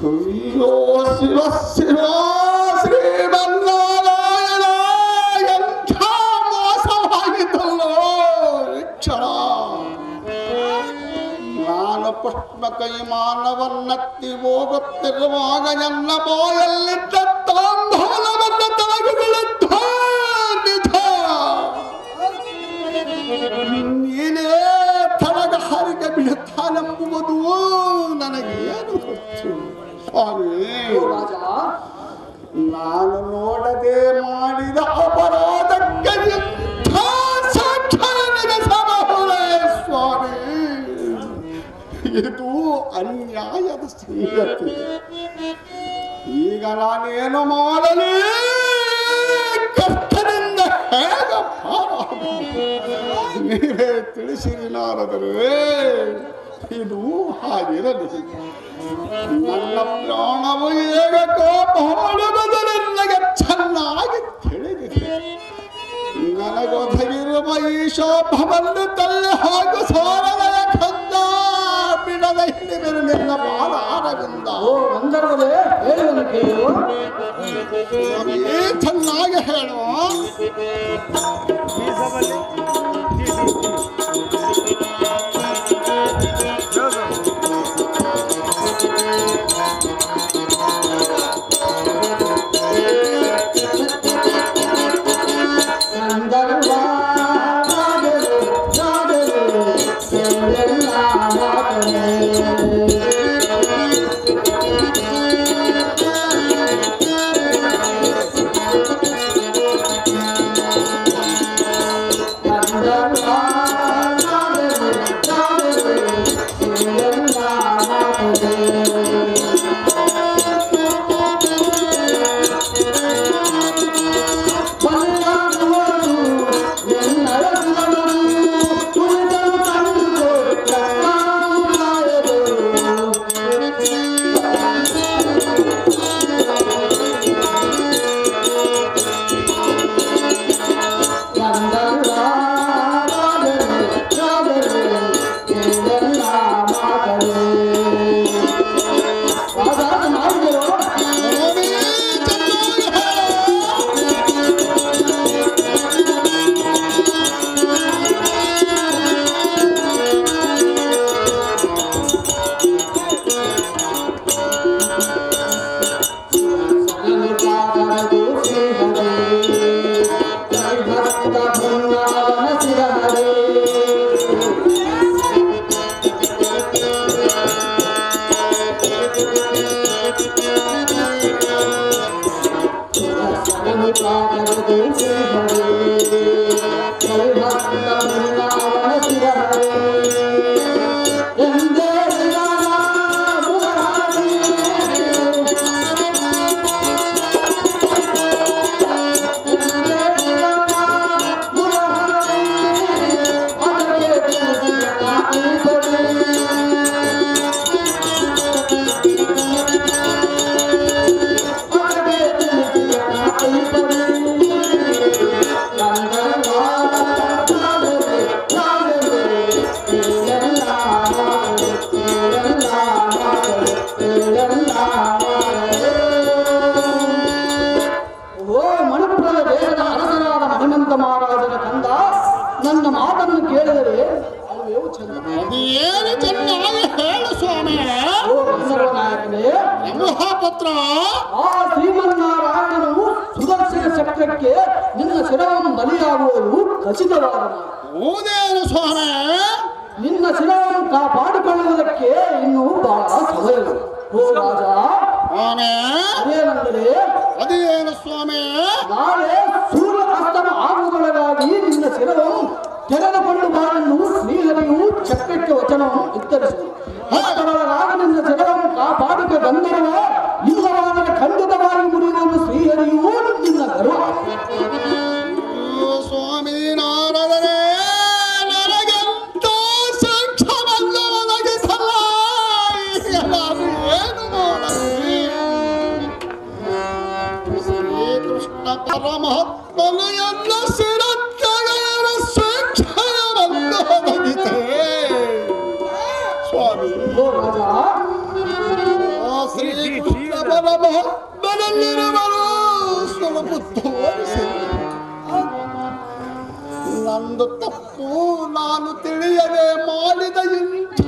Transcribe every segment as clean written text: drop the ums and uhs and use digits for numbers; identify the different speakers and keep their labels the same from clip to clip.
Speaker 1: ಅಯ್ಯೋ ಶಿವ ಶಿವ ಶ್ರೀಮನ್ನಾರಾಯಣ, ಎಂಥ ಮೋಸವಾಗಿದ್ದಲ್ಲೋ ಕ್ಷಣ. ನಾನು ಪುಷ್ಪ ಕೈಮಾನವನ್ನತ್ತಿ ಹೋಗುತ್ತಿರುವಾಗ ನನ್ನ ಬಾಯಲ್ಲಿದ್ದ ತಾಂಬೂಲವನ್ನು ತೆಗೆದುಕೊಳ್ಳುತ್ತ ನಿಜ ನೀನೇ ತಳಗ ಹಾರಿಗೆ ಬಿಡುತ್ತಾನೆಂಬುವುದು ನನಗೇನು ಗೊತ್ತು ಸ್ವಾಮಿ. ನಾನು ನೋಡದೆ ಮಾಡಿದ ಅಪರಾಧಕ್ಕೆ ಸ್ವಾಮಿ, ಇದು ಅನ್ಯಾಯದ ಸಂಗತಿ. ಈಗ ನಾನೇನು ಮಾಡಲಿ? ಕರ್ತನಿಂದ ಹೇಗ ನೀವೇ ತಿಳಿಸಿರಿ ನಾರದರೆ. ಇದು ಹಾಗಿರಲಿ. ನನ್ನ ಪ್ರಾಣವು ಏಗಕ್ಕೋ ಮಾಡುವುದನ್ನು ನನಗೆ ಚೆನ್ನಾಗಿ ತಿಳಿದಿದೆ. ನನಗೊದಗಿರುವ ಈ ಶೋಭವನ್ನು ತಳ್ಳಿ ಹಾಗೂ ಸೋರದಯ ಕಂದ ಬಿಡದ ಹಿಡಿದರು ನಿನ್ನ ಪಾದಾರವಿಂದ. ಚೆನ್ನಾಗಿ ಹೇಳುವ.
Speaker 2: ಮಹಾರಾಜನ ಕಂದ ನನ್ನ ಮಾತನ್ನು ಕೇಳಿದರೆ
Speaker 1: ಏನು ಚೆನ್ನಾಗಿ ಹೇಳು ಸ್ವಾಮಿ. ಮಹಾಪುತ್ರ,
Speaker 2: ಆ ಶ್ರೀಮನ್ನಾರಾಯಣನು ಸುದರ್ಶನ ಚಕ್ರಕ್ಕೆ ನಿನ್ನ ಶಿರವನ್ನು ಬಲಿಯಾಗುವುದು ಖಚಿತವಾದ.
Speaker 1: ಹೌದೇನು ಸ್ವಾಮಿ?
Speaker 2: ನಿನ್ನ ಶಿರವನ್ನು ಕಾಪಾಡಿಕೊಳ್ಳುವುದಕ್ಕೆ ಇನ್ನೂ ಬಹಳ ಸಮಯವಿದೆ. ಓ ರಾಜ, ಅದೇನೆಂದರೆ
Speaker 1: ಅದೇನು ಸ್ವಾಮಿ?
Speaker 2: ನಾಳೆ ಸೂರ್ಯ ಅಸ್ತಮ ಆಗುವುದೊಳಗಾಗಿ ನಿನ್ನ ಶಿರವನ್ನು ತೆರೆದುಕೊಂಡು ಬಾಳನ್ನು ಶ್ರೀಹರಿಯು ಚಕ್ರಕ್ಕೆ ವಚನವನ್ನು ವಿಸ್ತರಿಸಿದರು. ಅದರೊಳಗಾಗಿ ನಿನ್ನ ಶಿರವನ್ನು ಕಾಪಾಡಿಕೆ ಬಂದರುವ ಇಲ್ಲವಾದರೆ ಖಂಡಿತವಾಗಿ ಮುರಿಯುವುದು ಶ್ರೀಹರಿಯು ನಿನ್ನ ಗರ್ವ.
Speaker 1: ಸ್ವಾಮಿ ನಾರದರೆ ನನಗೆಂತ ಶಿಕ್ಷಣವನ್ನು ಒದಗಿಸಲ್ಲ. ಏನು ಮಾಡಲಿ? ಶ್ರೀಕೃಷ್ಣ ಪರಮಾತ್ಮನು ಎಲ್ಲ ಶಿರತ್ಯಗಳ ಶಿಕ್ಷಣವನ್ನು ಒದಗಿತೆ ಸ್ವಾಮಿ.
Speaker 2: ಓ ರಾಜ,
Speaker 1: ಶ್ರೀಕೃಷ್ಣ ಆತ್ಮನಲ್ಲಿರುವರು ಸ್ವಲ್ಪ ತೋರಿಸಿ. ನಂದು ತಪ್ಪು, ನಾನು ತಿಳಿಯದೆ ಮಾಡಿದ ಇಂಥ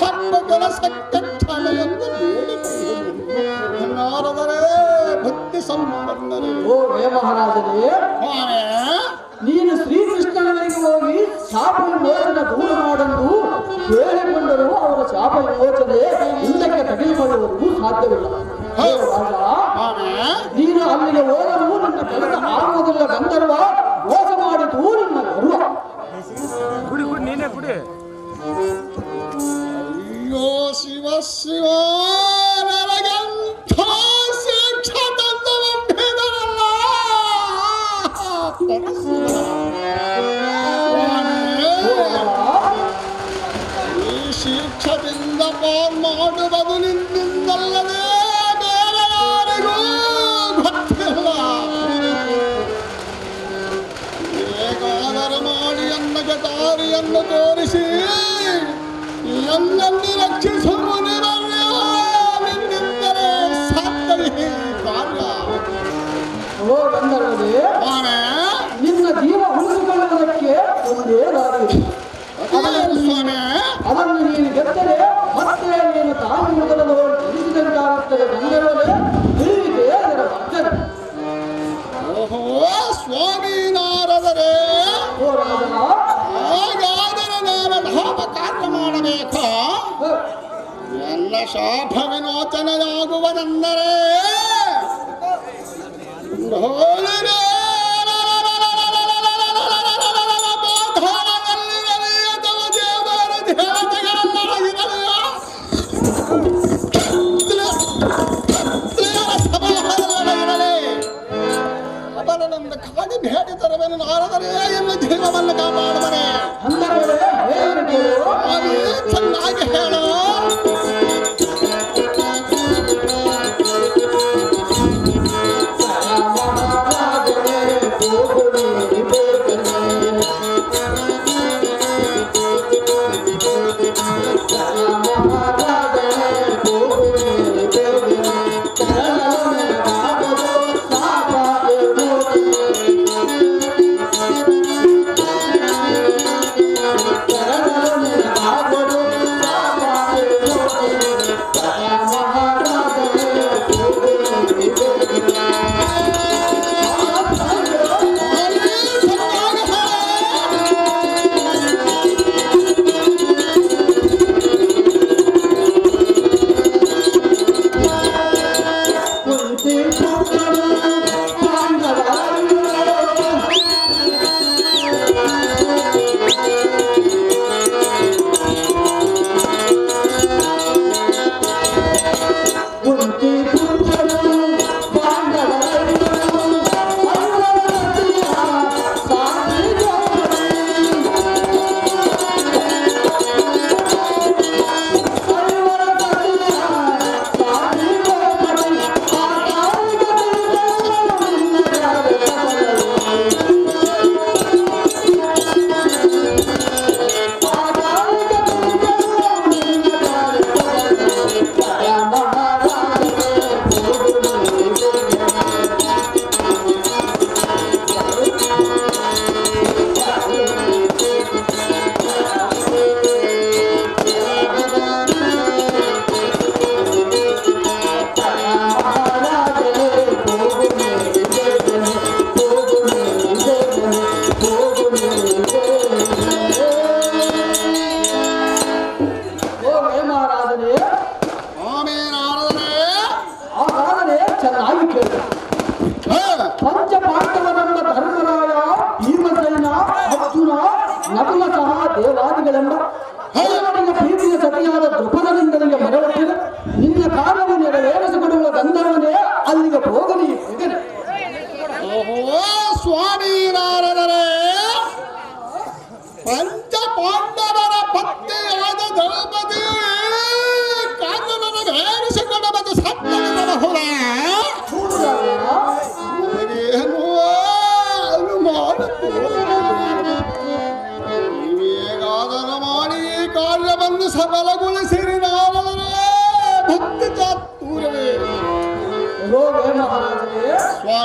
Speaker 1: ತಪ್ಪು ಕೆಲಸಕ್ಕೆ ಕ್ಷಮೆಯನ್ನು ಬೇಡಿಕೊಳ್ಳುತ್ತೇನೆ. ನಾರದರೆ ಭಕ್ತಿ ಸಂಪನ್ನರೇ.
Speaker 2: ಓ ಹೇ ಮಹಾರಾಜರೇ, ನೀನು ಶ್ರೀಕೃಷ್ಣನಿಗೆ ಹೋಗಿ ಶಾಪ ವಿಮೋಚನೆ ದೂರ ಮಾಡಲು ಕೇಳಿಕೊಂಡರೂ ಅವರ ಶಾಪ ವಿಮೋಚನೆ ಹಿಂದಕ್ಕೆ ತೆಗೆದುಕೊಳ್ಳುವುದು ಸಾಧ್ಯವಿಲ್ಲ. ಹೇ ರಾಜ, ನೀನು ಅಲ್ಲಿಗೆ ಹೋಗಲು ನಿನ್ನ ಕೆಲಸ ಆಗುವುದಿಲ್ಲ. ಗಂಧರ್ವ ಮೋಸ ಮಾಡಿತು ನಿನ್ನ ಗರ್ವ.
Speaker 3: ಕುಡಿ ಕುಡಿ ನೀನೇ ಕುಡಿ.
Speaker 1: ಅಯ್ಯೋ ಶಿವ ಶಿವ, ನನಗಂಥ ಶಿಕ್ಷೆ ತಂದವಲ್ಲ. ಈ ಶಿಕ್ಷದಿಂದ ಪಾಲ್ ಮಾಡುವುದು ನಿನ್ನಿಂದಲ್ಲದೆ ಬೇರೆ ಯಾರಿಗೂ ಗೊತ್ತಿಲ್ಲ. ಹೇಗಾದರೂ ಮಾಡಿ ಅನ್ನಗೆ ದಾರಿಯನ್ನು ತೋರಿಸಿ ನನ್ನನ್ನು ರಕ್ಷಿಸುವುದಿರಲ್ಲ. ನಿನ್ನಿಂದಲೇ ಸಾಧ್ಯವೇ ಕಾರ್ಯ.
Speaker 2: ಓ ಗಂಧರ್ವರೇ, ನಿನ್ನ ಜೀವ ಉಳಿಸಿಕೊಳ್ಳುವುದಕ್ಕೆ ಒಂದೇ ದಾರಿ ಇದೆ. ಅದನ್ನು ನೀನು ಗೆದ್ದರೆ ಮತ್ತೆ ನೀನು ತಾಯಿ ಮೊದಲು ತಿಳಿಸಿದಂತಾಗುತ್ತದೆ. ಗಂಧರ್ವರೇ, ತಿಳಿವಿಗೆ ಅದರ ಭಕ್ತರು.
Speaker 1: ಓಹೋ ಸ್ವಾಮಿ ನಾರದರೆ,
Speaker 2: ಓ ರಾಜ,
Speaker 1: ಹಾಗಾದರೆ ನಾನು ಧಾಮ ಕಾರ್ಯ ಮಾಡಬೇಕು. ಎಲ್ಲ ಶಾಪ ವಿಮೋಚನೆಯಾಗುವುದೆಂದರೆ ಅವನನ್ನು ಕಾಡಿ ಭೇಟಿ ತರವೇನು. ನಾರದರೆ ಎನ್ನ ಜೀವವನ್ನು ಕಾಪಾಡುವನೆ.
Speaker 2: ಗಂಧರ್ವರೇ, ಏನು ಕೇಳು?
Speaker 1: ಅದೇ ಚೆನ್ನಾಗಿ ಹೇಳು.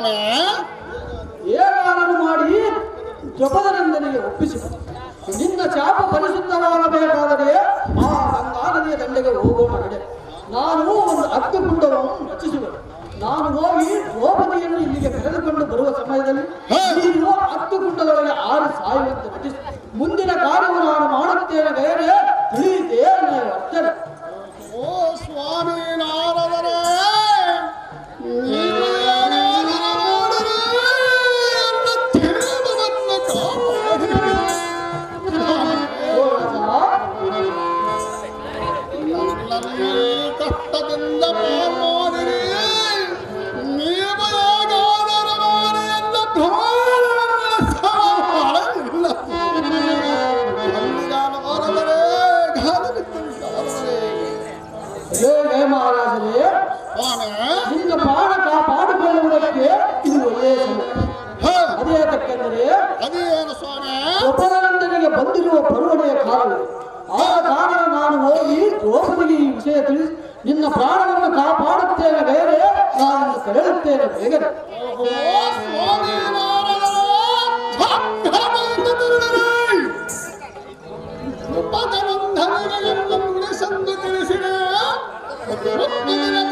Speaker 1: ಸ್ವಾಮಿ
Speaker 2: ಏನಾದರೂ ಮಾಡಿ ದ್ರೌಪದನಂದನಿಗೆ ಒಪ್ಪಿಸಿದ. ನಿನ್ನ ಚಾಪ ಪರಿಶುದ್ಧವಾಗಬೇಕಾದರೆ ಆ ಗಂಗಾ ನದಿಯ ದಂಡೆಗೆ ಹೋಗೋಣ ನಡೆ. ನಾನು ಒಂದು ಅಗ್ನಿಕುಂಡವನ್ನು ರಚಿಸುವೆ. ನಾನು ಹೋಗಿ ದ್ರೌಪದಿಯನ್ನು ಇಲ್ಲಿಗೆ ಕರೆದುಕೊಂಡು ಬರುವ ಸಮಯದಲ್ಲಿ ನೀನು ಅಗ್ನಿಕುಂಡದೊಳಗೆ ಆರಿ ಸಾಯುವಂತೆ ನಟಿಸಿ ಮುಂದಿನ ಕಾರ್ಯವನ್ನು ನಾನು ಮಾಡುತ್ತೇನೆ. ಬೇರೆ ತಿಳಿಯಿತೇ ನನ್ನ ಅರ್ಥನೆ.
Speaker 1: ಓ ಸ್ವಾಮಿ ನಾರದರೇ, ಕಷ್ಟದಿಂದ ಪಾಲ್ಮಾಡಿರಿ. ನೀವು ಯಾಗಾದರೂ ಮಾಡಿ ಎಲ್ಲ
Speaker 2: ಮಹಾರಾಜರೇ, ನಿನ್ನ ಪ್ರಾಣ ಕಾಪಾಡಿಕೊಳ್ಳುವುದಕ್ಕೆ ಇದು ಒಳ್ಳೆಯ ಸಮಯ. ಅದೇ ಯಾಕೆಂದರೆ
Speaker 1: ಅದೇನು ಸ್ವಾಮಿ
Speaker 2: ದ್ರೌಪದನಂದನಿಗೆ ಬಂದಿರುವ ಪರುವಣೆಯ ಕಾಲವಿದೆ. ಆ ಕಾರಣ ನಾನು ಹೋಗಿ ದ್ರೌಪದಿಗೆ ಈ ವಿಷಯ ತಿಳಿಸಿ ನಿನ್ನ ಪ್ರಾಣವನ್ನು ಕಾಪಾಡುತ್ತೇನೆ. ಬೇರೆ ನಾನು ಕರೆಯುತ್ತೇನೆ ಬೇಗನೆ.
Speaker 1: ಉಳಿಸಂದು ತಿಳಿಸಿದೆ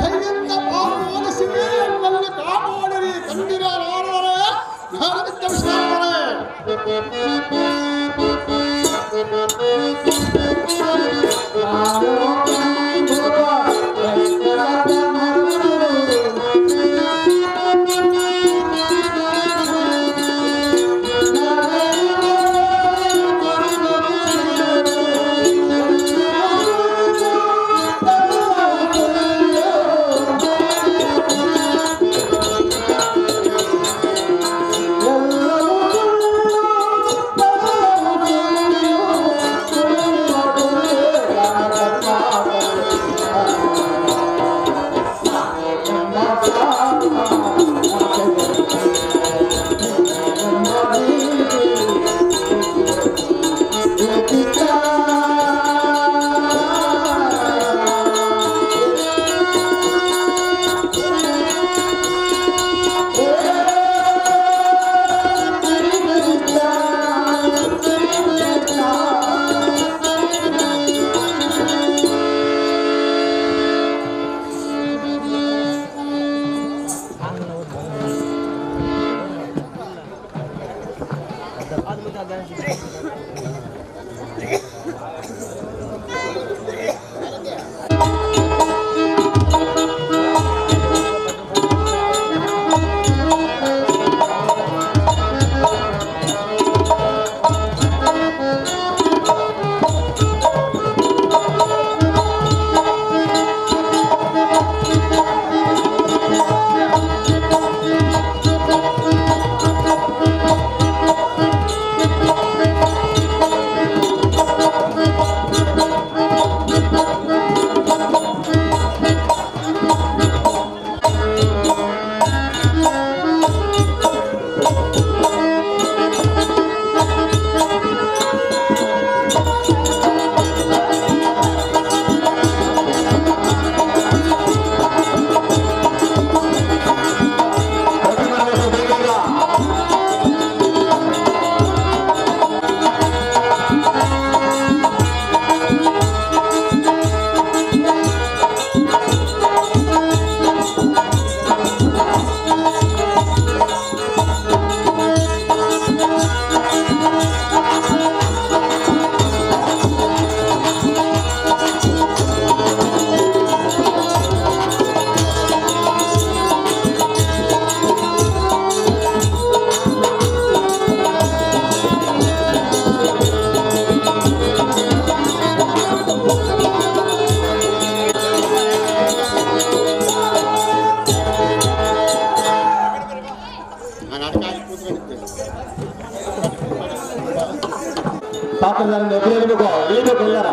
Speaker 1: ಕೈಯಿಂದ ಪಾಲ್ಗೊಳಿಸಿದೆ ನನ್ನನ್ನು ಕಾಪಾಡಿರಿ ಕಂದಿರ ನಾರದರೆ ಜ್ಞಾನವಿದ್ದ ವಿಶ್ರಾಮರೇ.
Speaker 4: ಪಾತ್ರದಲ್ಲಿ ಇಳಿಬೇಕು ಎಲ್ಲರ.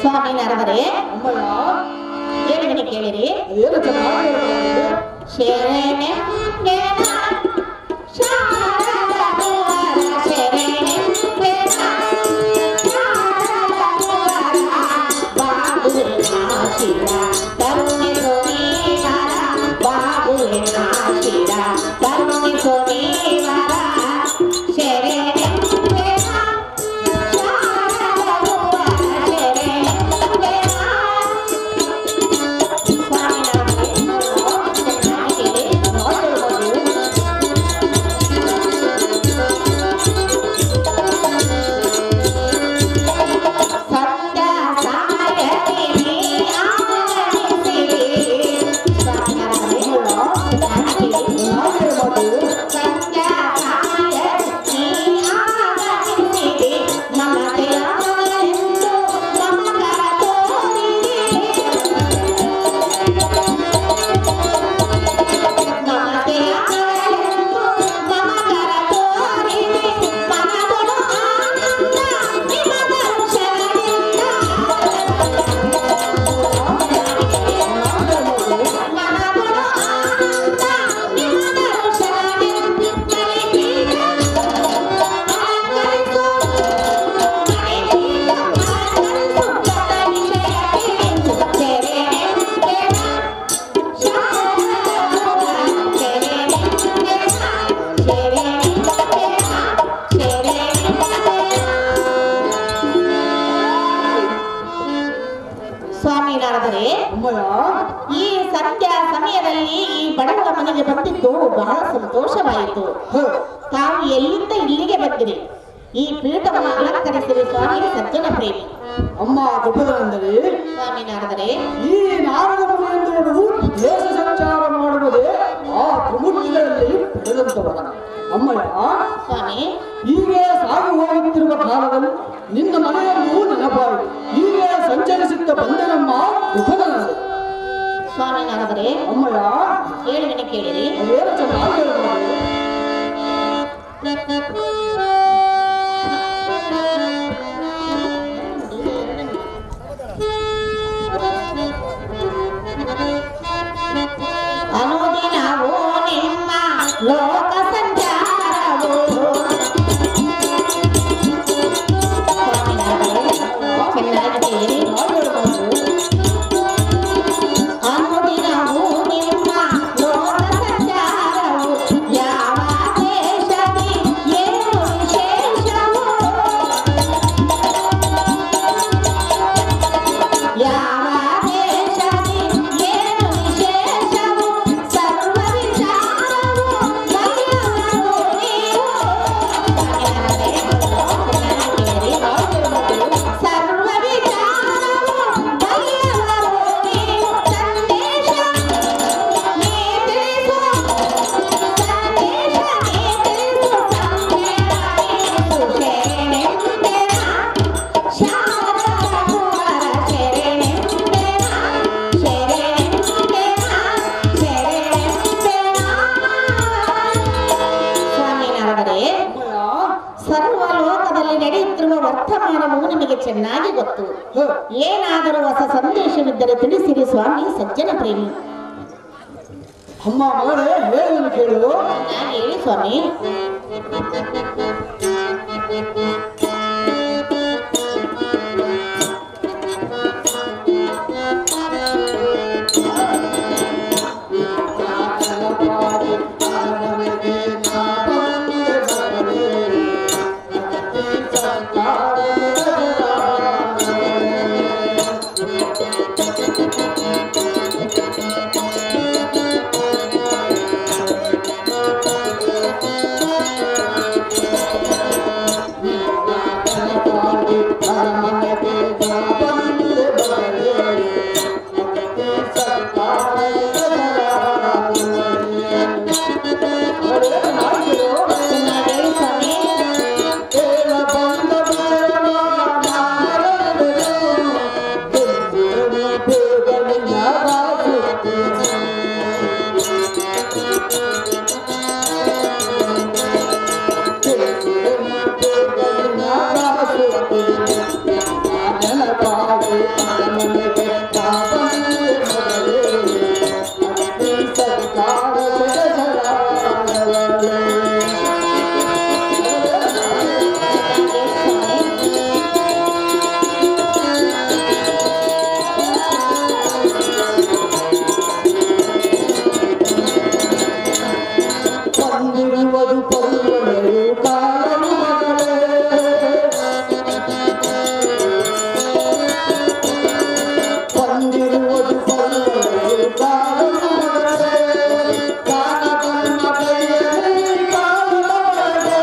Speaker 5: ಸ್ವಾಮಿ ನಾರದರೆ
Speaker 2: ಅಮ್ಮಯ್ಯ
Speaker 5: ಹೇಳಿದನೆ ಕೇಳಿರಿ.
Speaker 2: ಅದೇನು ಚೆನ್ನಾಗಿ ಹೇಳ್ತಾರೆ.
Speaker 5: ಶರಣೆ ಈ ಸಂಧ್ಯಾ ಸಮಯದಲ್ಲಿ ಈ ಬಡವರ ಮನೆಗೆ ಬಂದಿದ್ದು ಬಹಳ ಸಂತೋಷವಾಯಿತು. ತಾವು ಎಲ್ಲಿಂದ ಇಲ್ಲಿಗೆ ಬಂದಿರಿ? ಈ ಪೀಠವನ್ನು ಅಲಂಕರಿಸಿದ ಸ್ವಾಮಿ ಸಜ್ಜನ ಪ್ರೇಮಿ.
Speaker 2: ಅಮ್ಮ ಗೊಬ್ಬರವೆಂದರೆ
Speaker 5: ಸ್ವಾಮಿ ನಾರದರೆ
Speaker 2: ಈ ನಾರದ ಮುನಿಯಂದರು ದೇಶ ಸಂಚಾರ ಮಾಡುವುದೇ ಆ ತ್ರಿಮೂರ್ತಿಗಳಲ್ಲಿ ಪಡೆದಂತವರ. ಅಮ್ಮಯ್ಯ
Speaker 5: ಸ್ವಾಮಿ
Speaker 2: ಹೀಗೆ ಸಾಗಿ ಹೋಗುತ್ತಿರುವ ಕಾಲದಲ್ಲಿ ನಿನ್ನ ಮನೆಯನ್ನು ನೆನಪಾಯಿತು. ಹೀಗೆ ಸಂಚರಿಸುತ್ತ ಬಂದನಮ್ಮ ಉಪದನಂದೆ.
Speaker 5: ಸ್ವಾಮಿ ನಾರದರೆ
Speaker 2: ಅಮ್ಮಯ್ಯ
Speaker 5: ಹೇಳಿದನೆ ಕೇಳಿರಿ.
Speaker 2: ಅದೇನು ಚೆನ್ನಾಗಿ ಹೇಳ್ತಾರೆ.
Speaker 5: ಅನುದಿನವೂ ನಿಮ್ಮ ಲೋಕ ಸಂಚಾರವು ಚೆನ್ನಾಗಿ ಕೇಳಿರಿ. ಅನುದಿನವೂ ನಿಮ್ಮ ಲೋಕ ಸಂಚಾರವು ಯಾವ ದೇಶದಿ ಏನು ವಿಶೇಷವು ಯಾವ ದೇಶದಿ ಏನು ವಿಶೇಷವು ಸರ್ವ ವಿಚಾರವು ಬಗೆಯವರು ನೀವು ಸರ್ವ ವಿಚಾರವು ಬಗೆಯವರು ನೀವು ಸಂದೇಶ ನೀ ತಿಳಿಸು ಸಂದೇಶ ನೀ ತಿಳಿಸು ಸಂದೇಶ ಶರಣೆಂದೆನ ಶಾರದಾ ಕುಮಾರ ಶರಣೆಂದೆನ ಶರಣೆಂದೆನ ಶರಣೆಂದೆನ. ಸ್ವಾಮಿ ನಾರದರೆ ಸರ್ವಲೋಕದಲ್ಲಿ ನಡೆಯುತ್ತಿರುವ ವರ್ತಮಾನವು ನಿಮಗೆ ಚೆನ್ನಾಗಿ ಗೊತ್ತು. ಏನಾದರೂ ಹೊಸ ಸಂದೇಶವಿದ್ದರೆ ತಿಳಿಸಿರಿ ಸ್ವಾಮಿ ಸಜ್ಜನ ಪ್ರೇಮಿ.
Speaker 2: ಅಮ್ಮ ಮಗಳೇ ಹೇಳುವುದನ್ನು ಕೇಳು.
Speaker 5: ನಾನು ಹೇಳಿ ಸ್ವಾಮಿ.
Speaker 2: ಬಂದಿರುವುದು ಪಲ್ಲವಿ ಕಾಲದ ಮಗಳೇ, ಕಾಣದನ್ನ ಕೈಯಲ್ಲಿ ಕಾಲದ ಮಗಳೇ.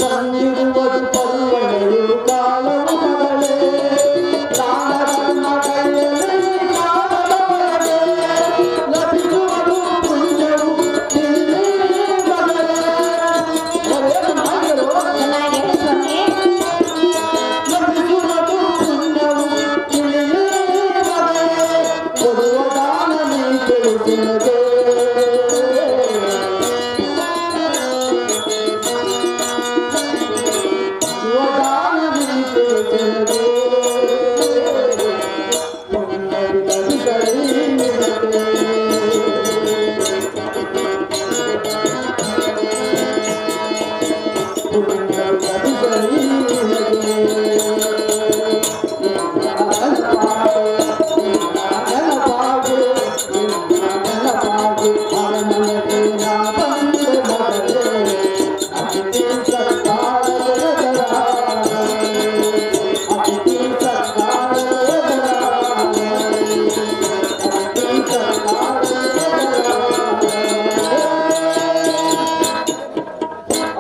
Speaker 2: ಬಂದಿರುವುದು ಪಲ್ಲವಿಯು ಕಾಲದ ಮಗಳೇ, ಕಾಣದನ್ನ ಕೈಯಲ್ಲಿ ಕಾಲದ ಮಗಳೇ. ಲಭಿಸುವುದು ಪುಣ್ಯವು ಇಲ್ಲಿ ಮಗಳೇ. ಅವರೇನು ಮಾಡಿದರು?
Speaker 5: ಚೆನ್ನಾಗಿದೆ ಸ್ವಾಮಿ.
Speaker 2: ಲಭಿಸುವುದು ಪುಣ್ಯವು ಇಲ್ಲಿ ಮಗಳೇ. ಕೊಡುವ ದಾನ ನೀ ತಿಳಿಸಿನಗೆ.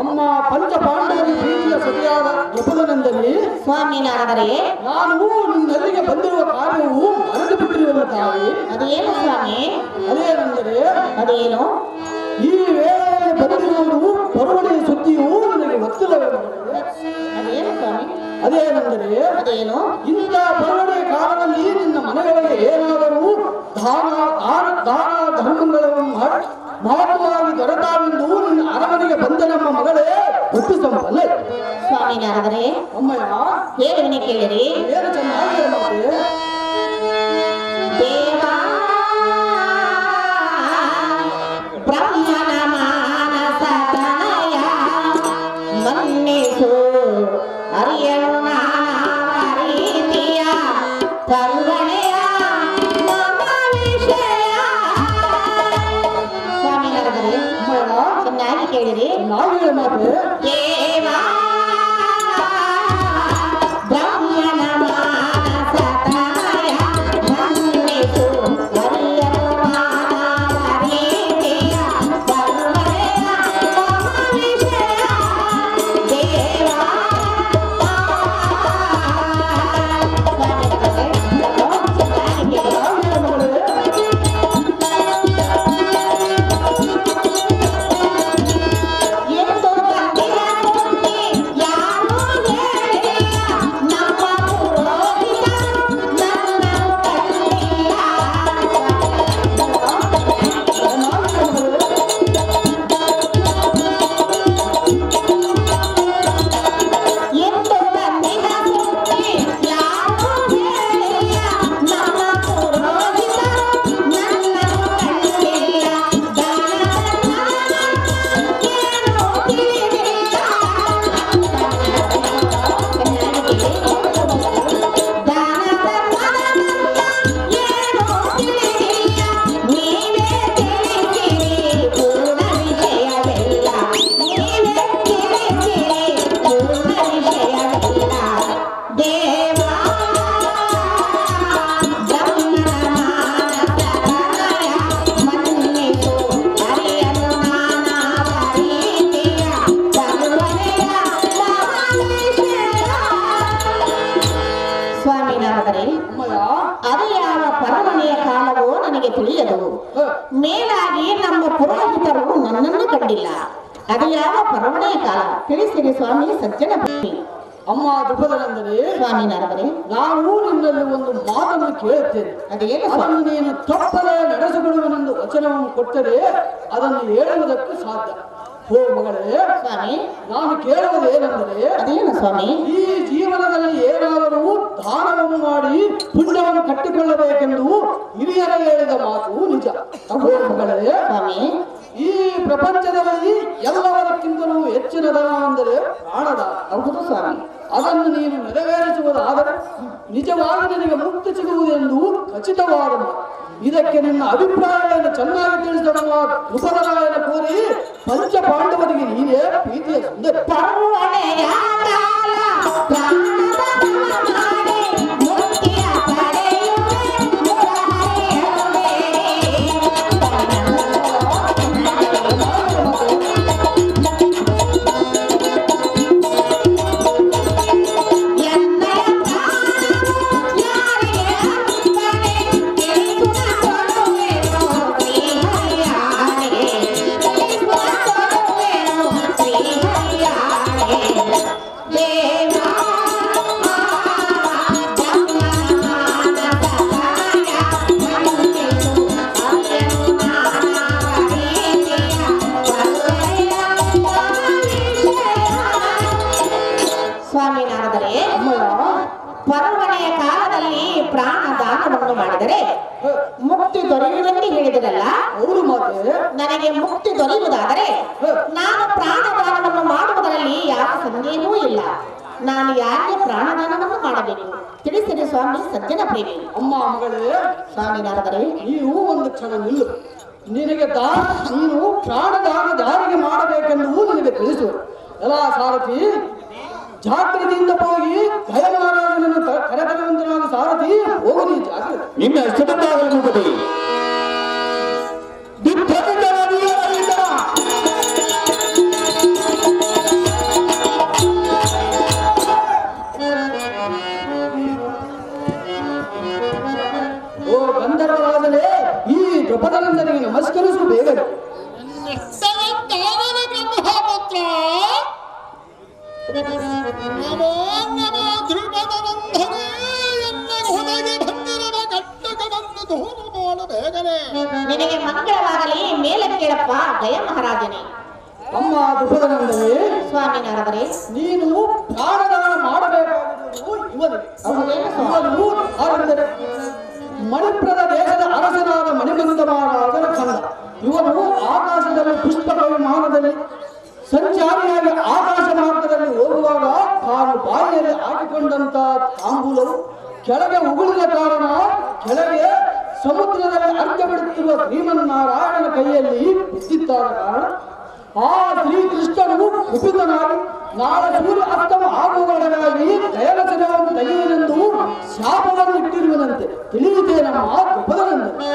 Speaker 2: ಅಮ್ಮ ಪಂಚಪಾಂಡವರಿಗೆ ಪ್ರೀತಿಯ ಸತಿಯಾದ ದ್ರೌಪದನಂದನಿ,
Speaker 5: ಸ್ವಾಮಿನಾರದರೆ
Speaker 2: ನಾನು ನಿನ್ನಲ್ಲಿಗೆ ಬಂದಿರುವ ಕಾರ್ಯವು ಮರೆತು ಬಿಟ್ಟಿರುವ ತಾಯಿ.
Speaker 5: ಅದೇನು ಸ್ವಾಮಿ?
Speaker 2: ಅದೇನೆಂದರೆ,
Speaker 5: ಅದೇನು?
Speaker 2: ಈ ವೇಳೆಯಲ್ಲಿ ಬಂದಿರುವುದು ಬರುವಳಿಯ ಸುದ್ದಿಯು ನನಗೆ ಗೊತ್ತಿಲ್ಲವೆಂದರೆ.
Speaker 5: ಅದೇನು ಸ್ವಾಮಿ?
Speaker 2: ಅದೇನೆಂದರೆ,
Speaker 5: ಅದೇನು?
Speaker 2: ಇಂಥ ಬರುವಳಿಯ ಕಾಲದಲ್ಲಿ ನಿನ್ನ ಮನೆಗಳಿಗೆ ಏನಾದರೂ ದಾನ ಧರ್ಮಗಳನ್ನು ಮಹತ್ವವಾಗಿ ದೊರೆತಾವೆಂದು ನಿನ್ನ ಅರಮನೆಗೆ ಬಂದ ನಮ್ಮ ಮಗಳೇ ಒಟ್ಟು ಸಂಪಲ್ಲ.
Speaker 5: ಸ್ವಾಮಿನಾರದರೆ
Speaker 2: ಅಮ್ಮಯ್ಯ,
Speaker 5: ಹೇಳುವನೆ ಕೇಳಿರಿ.
Speaker 2: ಏನು ಚೆನ್ನಾಗಿದೆ ಮಾತೆ.
Speaker 5: ದೇವಾ ಬ್ರಹ್ಮನ ಮಾನಸ ತನಯ ಮನ್ನಿಸು ಅರಿಯಲು ನಾನಾ ರೀತಿಯ ಕರುಣೆಯ ಮಮ ವಿಷಯ. ಸ್ವಾಮಿನಾರದರೆ ಚೆನ್ನಾಗಿ ಕೇಳಿರಿ.
Speaker 2: ನಾವೇ ಮಾತೆ.
Speaker 5: ದೇವಾ ಬ್ರಹ್ಮನ ಮಾನಸ ತನಯ ಮನ್ನಿಸು ಅರಿಯಲು ನಾನಾ ರೀತಿಯ ಕರುಣೆಯ ಮಮ ವಿಷಯ. ದೇವಾ ಸ್ವಾಮಿನಾರದರೆ ಎಂದು ಬಂದಿರ ಮೂರ್ತಿ ಯಾರು ಹೇಳಿಲ್ಲ, ನಮ್ಮ ಪುರೋಹಿತರು ನನ್ನನ್ನು ಕಣ್ಣಿಲ್ಲ. ಎಂದು ಬಂದಿರ ಮೂರ್ತಿ ಯಾರು ಹೇಳಿಲ್ಲ, ನಮ್ಮ ಪುರೋಹಿತರು ನನ್ನನ್ನು ಕಣ್ಣಿಲ್ಲ. ಏನು ತಿಳಿದಿಲ್ಲ. ದಾನ ಧರ್ಮದಂತ ಏನು ತಿಳಿದಿಲ್ಲ. ನೀವೇ ತಿಳಿಸಿರಿ ಪೂರ್ಣ ವಿಷಯವೆಲ್ಲ. ನೀವೇ ತಿಳಿಸಿರಿ ಪೂರ್ಣ ವಿಷಯವೆಲ್ಲ. ದೇವಾ ಬ್ರಹ್ಮನ ಮಾನಸ ತನಯ ಮನ್ನಿಸು ಅರಿಯಲು ನಾನಾ ರೀತಿಯ ಕರುಣೆಯ ಮಮ ವಿಷಯ. ಸ್ವಾಮಿನಾರದರೆ
Speaker 2: ಅಮ್ಮಯ್ಯ,
Speaker 5: ಅದು ಯಾವ ಪರಮನೆಯ ಕಾಲವೋ ನನಗೆ ತಿಳಿಯದು. ಮೇಲಾಗಿ ನಮ್ಮ ಪುರೋಹಿತರು ನನ್ನನ್ನು ಕಂಡಿಲ್ಲ. ಅದು ಯಾವ ಪರಮನೆಯ ಕಾಲ ತಿಳಿಸಿರಿ ಸ್ವಾಮಿ ಸಜ್ಜನ ಭಕ್ತಿ.
Speaker 2: ಅಮ್ಮ ದ್ರೌಪದನಂದನಿ,
Speaker 5: ಸ್ವಾಮಿನಾರದರೆ
Speaker 2: ನಾನು ನಿನ್ನಲ್ಲಿ ಒಂದು ಮಾತನ್ನು ಕೇಳುತ್ತೇನೆ.
Speaker 5: ಅದೇನು ಸ್ವಾಮಿ?
Speaker 2: ಅದನ್ನು ನೀನು ತಪ್ಪದೆ ನಡೆಸಿಕೊಡುವನೆಂದು ವಚನವನ್ನು ಕೊಟ್ಟರೆ ಅದನ್ನು ಹೇಳುವುದಕ್ಕೆ ಸಾಧ್ಯ. ಓ ಮಗಳೇ,
Speaker 5: ಸ್ವಾಮಿ
Speaker 2: ನಾನು ಕೇಳುವುದೇನೆಂದರೆ,
Speaker 5: ಅದೇನು ಸ್ವಾಮಿ?
Speaker 2: ಈ ಜೀವನದಲ್ಲಿ ಏನಾದರೂ ದಾನವನ್ನು ಮಾಡಿ ಪುಣ್ಯವನ್ನು ಕಟ್ಟಿಕೊಳ್ಳಬೇಕೆಂದು ಹಿರಿಯರ ಹೇಳಿದ ಮಾತು ನಿಜ. ಓ ಮಗಳೇ,
Speaker 5: ಸ್ವಾಮಿ
Speaker 2: ಈ ಪ್ರಪಂಚದಲ್ಲಿ ಎಲ್ಲವರಕ್ಕಿಂತಲೂ ಹೆಚ್ಚಿನ ದಾನ ಅಂದರೆ ಪ್ರಾಣದಾನ.
Speaker 5: ಹೌದು ಸ್ವಾಮಿ.
Speaker 2: ಅದನ್ನು ನೀನು ನೆರವೇರಿಸುವುದಾದರೆ ನಿಜವಾಗಿ ನಿನಗೆ ಮುಕ್ತಿ ಸಿಗುವುದೆಂದು ಖಚಿತವಾದ ಮಾತು. ಇದಕ್ಕೆ ನಿನ್ನ ಅಭಿಪ್ರಾಯವನ್ನು ಚೆನ್ನಾಗಿ ತಿಳಿಸಿದ ದ್ರುಪದರಾಯನ ಕೋರಿ ಪಂಚ ಪಾಂಡವರಿಗೆ ನೀನೇ ಪ್ರೀತಿಯ ಸುಂದರಿ.
Speaker 5: ಪರ್ವಣೆಯ ಕಾಲ ಪ್ರಾಣದ ಮಾಡಿ ಮುಕ್ತಿಯ ಪಡೆಯುವೆ ಮುರಹರಿಯರುವೆ. ಎನ್ನಯ ಪ್ರಾಣವು ಯಾರಿಗೆ ಅರ್ಪಣೆ ತಿಳಿಸುವ ಕೊಡುವೆನು ಶ್ರೀಹರಿಯಾಣೆ. ತಿಳಿಸುವ ಕೊಡುವೆನು ಶ್ರೀಹರಿಯಾಣೆ. ದೇವಾ ಸ್ವಾಮಿ ನಾರದರೆ,
Speaker 2: ಅಮ್ಮಯ್ಯ,
Speaker 5: ಪರ್ವಣೆಯ ಕಾಲದಲ್ಲಿ ಪ್ರಾಣ ದಾನವನ್ನು ಮಾಡಿದರೆ ಮುಕ್ತಿ ದೊರೆಯುವುದೆಂದು ಹೇಳಿದರಲ್ಲ.
Speaker 2: ಅವರು ಮಾತೆ
Speaker 5: ನನಗೆ ಮುಕ್ತಿ ದೊರೆಯುವುದಾದರೆ ನಾನು ಪ್ರಾಣದಾನವನ್ನು ಮಾಡುವುದರಲ್ಲಿ ಯಾವ ಸಂದೇಹವೂ ಇಲ್ಲ. ನಾನು ಯಾಕೆ ಪ್ರಾಣದಾನವನ್ನು ಮಾಡಬೇಕು ತಿಳಿಸಿರಿ ಸ್ವಾಮಿ ಸಜ್ಜನ ಪ್ರೇಮಿ.
Speaker 2: ಅಮ್ಮ ಮಗಳೇ,
Speaker 5: ಸ್ವಾಮಿ ನಾರದರೆ,
Speaker 2: ನೀನು ಒಂದು ಕ್ಷಣ ನಿಲ್ಲು. ನಿನಗೆ ನೀನು ಪ್ರಾಣದಾನ ಯಾರಿಗೆ ಮಾಡಬೇಕೆಂದು ನಿನಗೆ ತಿಳಿಸು. ಎಲ್ಲ ಸಾರಥಿ, ಜಾಗೃತಿಯಿಂದ ಹೋಗಿ ಗಯಮಹಾರಾಜನನ್ನು ಕರೆತರುವಂತನಾದ ಸಾರಥಿ, ಹೋಗು ನೀ ಜಾಗೃತಿ.
Speaker 4: ನಿನ್ನ ಇಷ್ಟಪಟ್ಟಾಗಲು ಮುಗುದಿ
Speaker 2: ಓ ಗಂಧರ್ವರಾಜನೇ, ಈ ದ್ರೌಪದನಂದನಿಗೆ ನಮಸ್ಕರಿಸು ಬೇಗನೆ.
Speaker 1: ಬ್ರಹ್ಮಪುತ್ರ ನಮೋ ನಮೋ ಧ್ರುಪದನಂದನೇ, ಎನ್ನ ಹೊರಗೆ ಬಂದಿರುವ ಕಟ್ಟಕವನ್ನು ದೂರ ಮಾಡು ಬೇಗನೆ.
Speaker 5: ನಿನಗೆ ಮಂಗಳವಾಗಲಿ ಮೇಲೆ ಕೇಳಪ್ಪ ಗಯ ಮಹಾರಾಜನೇ.
Speaker 2: ಅಮ್ಮ ದ್ರೌಪದನಂದನೇ,
Speaker 5: ಸ್ವಾಮಿ ನಾರದರೆ,
Speaker 2: ನೀನು ಪ್ರಾಣದಾನ ಮಾಡಬೇಕಾಗಿರುವುದು ಇವನಿಗೆ. ಇವನು ಯಾರೆಂದರೆ ಮಣಿಪ್ರದ ದೇಶದ ಅರಸನಾದ ಮಣಿಬಂಧ ಮಹಾರಾಜನ ಕಂದ. ಇವನು ಆಕಾಶದಲ್ಲಿ ಪುಷ್ಪಕ ವಿಮಾನದಲ್ಲಿ ಸಂಚಾರಿಯಾಗಿ ಆಕಾಶ ಮಾರ್ಗದಲ್ಲಿ ಹೋಗುವಾಗ ತಾನು ಬಾಯಿಯಲ್ಲಿ ಹಾಕಿಕೊಂಡಂತ ತಾಂಬೂಲವು ಕೆಳಗೆ ಉಗುಳಿದ ಕಾರಣ ಕೆಳಗೆ ಸಮುದ್ರದಲ್ಲಿ ಅರ್ಘ್ಯ ಬಿಡುತ್ತಿರುವ ಶ್ರೀಮನ್ನಾರಾಯಣನ ಕೈಯಲ್ಲಿ ಬಿದ್ದಿದ್ದಾದ ಕಾರಣ ಆ ಶ್ರೀಕೃಷ್ಣನು ಕುಪಿತನಾಗಿ ನಾಳೆ ಸೂರ್ಯ ಅಸ್ತಮ ಆಗುವುದರೊಳಗಾಗಿ ದಯನಚರವನ್ನು ತೆಗೆಯುವುದೆಂದು ಶಾಪವನ್ನು ಇಟ್ಟಿರುವನಂತೆ ತಿಳಿಯುತ್ತೆ ನಮ್ಮ ದ್ರೌಪದನಂದನ.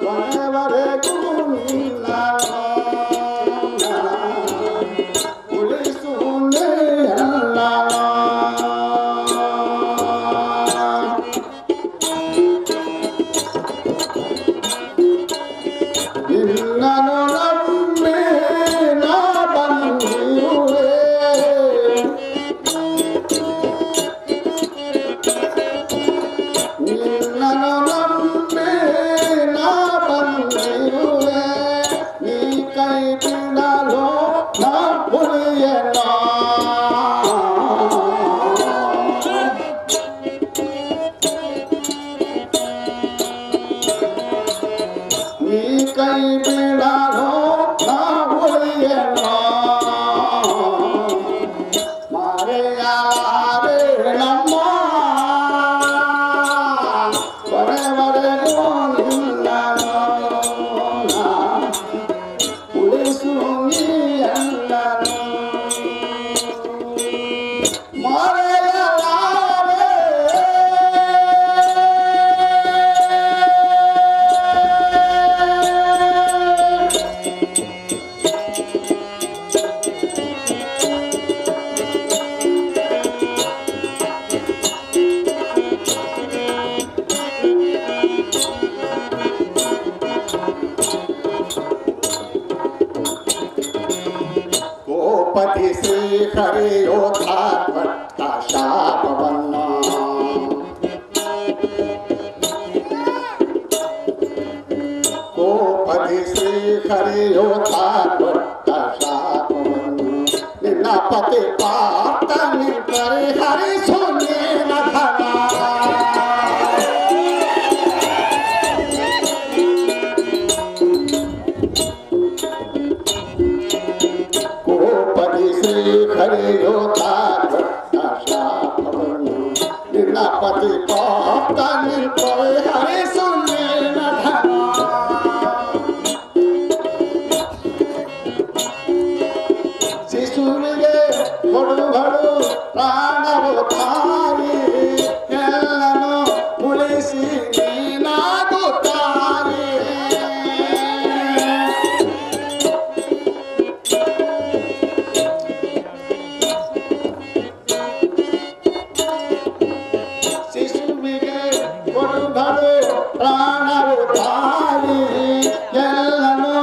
Speaker 1: Whatever ನಿನ್ನನು ನಂಬಿ ನಾ ಬಂದಿರುವೆ ನಿನ್ನನು ನಂಬಿ ನಾ ಬಂದಿರುವೆ ನೀ ಕೈ ಬಿಡಲು ನಾ ಉಳಿಯಲ್ಲ ನೀ ಕೈ ಬಿಡಲು ನಾ ಉಳಿಯಲ್ಲ ಮರೆಯಾರೆ ನಮ್ಮ ಬರವರೆಗೂ ನಿನ್ನನು ನಾ ಉಳಿಸು ನೀಯಲ್ಲನು ಮರೆಯಲಾರೆ ಗೋಪತಿ ಶ್ರೀ ಹರಿಯೋಧ ಭಟ್ಟ ಶಾಪವನ್ನ ಗೋಪತಿ ಶ್ರೀ ಹರಿಯೋಧ ಭಟ್ಟ ಶಾಪವನ್ನು ನಿನ್ನ ಪತಿ ಪಾತ ಪರಿಹರಿಸು ನೀನ ಧನ ಗೋಪತಿ ಶ್ರೀ ಹರಿಯೋಧ ಭಟ್ಟ ಶಾಪವನ್ನು ನಿನ್ನ ಪತಿ ಪಾತ ಪರಿಹರಿಸು ನೀನ ಧನ ಶಿಶುವಿಗೆ ಕೊಡುಗಳು ಪ್ರಾಣವು ತಾಯಿ ಎಲ್ಲನು ಉಳಿಸಿ ನೀನಾಗುತ್ತಾನೆ ಶಿಶುವಿಗೆ ಕೊಡುಗಳು ಪ್ರಾಣವು ತಾಯಿ ಎಲ್ಲನು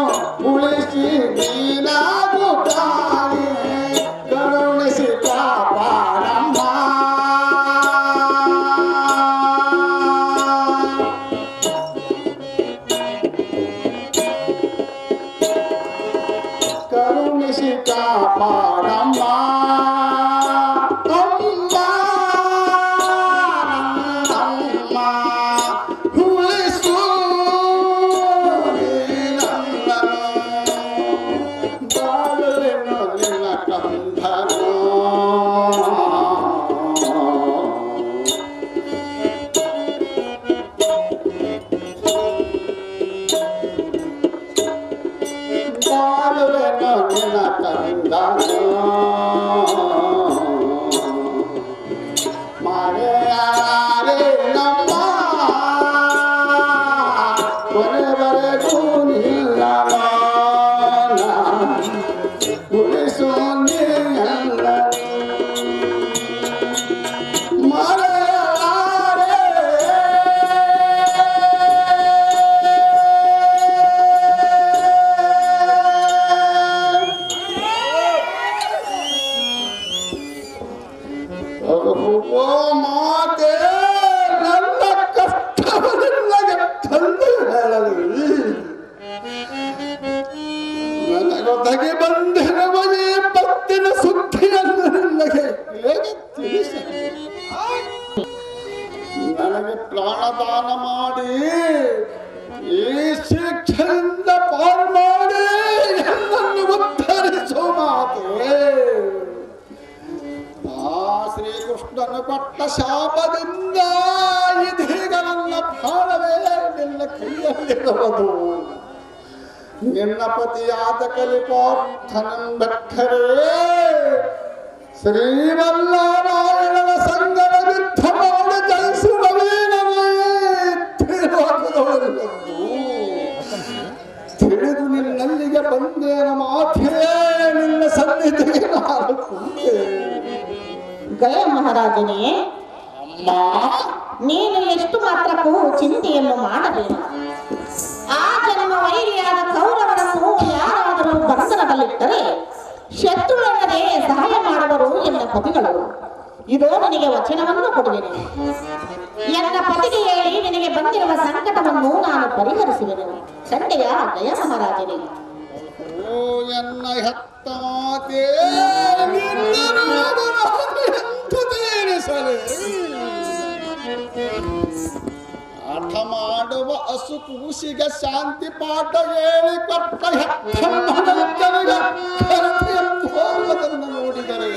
Speaker 1: ಉಳಿಸಿ ನೀನಾಗುತ್ತಾನೆ ಕರುಣಿಸಿ ಕಾಪಾಡಮ್ಮ ಕರುಣಿಸಿ ಕಾಪಾಡಮ್ಮ ಅಮ್ಮ ಅಮ್ಮ ಉಳಿಸು ನೀನನ್ನನು ಬಾಳುವೆನು ನಿನ್ನ ಕಂದನು ಬಾಳುವೆನು ನಿನ್ನ ಕಂದನು ಮರೆಯಾರೆ ನಮ್ಮ ಕೊನೆವರೆಗೂ ನಿಲ್ಲನ ಉಳಿಸು ನೀಯಲ್ಲನು ಮರೆಯಾರೆ ಓ ಮಾತೆ ನನ್ನ ಕಷ್ಟವನ್ನಿಲ್ಲಗೆ ತಂದು ಹೇಳಲು ನನಗೊದಗಿ ಬಂದಿರುವ ಈ ಪತ್ತಿನ ಸುದ್ದಿಯನ್ನು ನಿನಗೆ ಹೇಗೆ ತಿಳಿಸಲಿ ನನಗೆ ಪ್ರಾಣದಾನ ಮಾಡಿ ಈ ಶಿಕ್ಷೆಯಿಂದ ಪಾರು ಮಾಡಿ ನನ್ನನ್ನು ಉದ್ಧರಿಸು ಮಾತೆ ಆ ಶ್ರೀಕೃಷ್ಣನು ಕೊಟ್ಟ ಶಾಪದಿಂದ ಇದೀಗ ನನ್ನ ಪ್ರಾಣವೇ ನಿನ್ನ ಕೈಯಲ್ಲಿರುವುದು ನಿನ್ನ ಪತಿಯಾದ ಕಲಿಪಾರ್ಥನೆಂಬೆಕ್ಕರೆ ಶ್ರೀವಲ್ಲನಾರಾಯಣನ ಸಂಗಮ ಯುದ್ಧ ಮಾಡಿ ಜಯಿಸುವವೇ ತಿಳಿದು ನಿನ್ನಲ್ಲಿಗೆ ಬಂದೇನ ಮಾತೇ ನಿನ್ನ ಸನ್ನಿಧಿಗೆ ನಾನು ಕುಂತೆ
Speaker 5: ಗಯ ಮಹಾರಾಜನೇ
Speaker 1: ಅಮ್ಮ
Speaker 5: ನೀನು ಎಷ್ಟು ಮಾತ್ರಕ್ಕೂ ಚಿಂತೆಯನ್ನು ಮಾಡಬೇಡ. ಆ ಜನ್ಮ ವೈರಿಯಾದ ಕೌರವ ಅಂಗಳದಲ್ಲಿಟ್ಟರೆ ಶತ್ರುಗಳನ್ನೇ ಸಹಾಯ ಮಾಡುವರು ಎನ್ನ ಪತಿಗಳು. ಇದೋ ನಿನಗೆ ವಚನವನ್ನು ಕೊಡುವೆನು. ಎನ್ನ ಪತಿಗೆ ಹೇಳಿ ನಿನಗೆ ಬಂದಿರುವ ಸಂಕಟವನ್ನು ನಾನು ಪರಿಹರಿಸುವೆನು. ತಂದೆಯ ದಯ ಮಹಾರಾಜನೇ.
Speaker 1: ಓ ಎನ್ನ ಹೆತ್ತ ಮಾತೇ ಆಟ ಮಾಡುವ ಹಸು ಕೂಸಿಗೆ ಶಾಂತಿ ಪಾಠ ಹೇಳಿ ಕೊಟ್ಟ ಹೆತ್ತನ್ನು ನೋಡಿದರೆ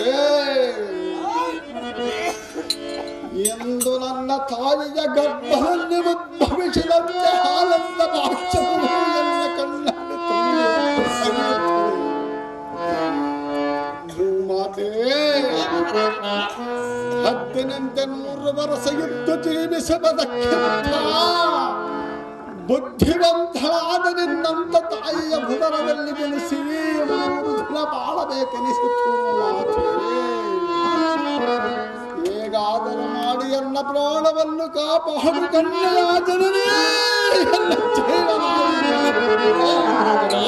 Speaker 1: ಎಂದು ನನ್ನ ತಾಯಿಯ ಗರ್ಭದಲ್ಲಿ ಉದ್ಭವಿಸಿದಂತೆ ಆನಂದ ಬಾಷ್ಪವು ಎನ್ನ ಕಣ್ಣಲ್ಲಿ ಮಾತೇ 18 ವರ್ಷ ಯುದ್ಧ ಜೀವಿಸುವುದಕ್ಕಿಂತ ಬುದ್ಧಿವಂತಳಾದ ನಿನ್ನಂತ ತಾಯಿಯ ಭುವನದಲ್ಲಿ ಬೆಳೆಸಿ 3 ದಿನ ಬಾಳಬೇಕೆನಿಸಿತು ಮಾತೇ. ಹೇಗಾದರೂ ಮಾಡಿ ಎನ್ನ ಪ್ರಾಣವನ್ನು ಕಾಪಾಡಿ ಕನ್ನೆಯ ಜನನೇ ಎನ್ನ
Speaker 5: ಮಹಾರಾಜನೇ,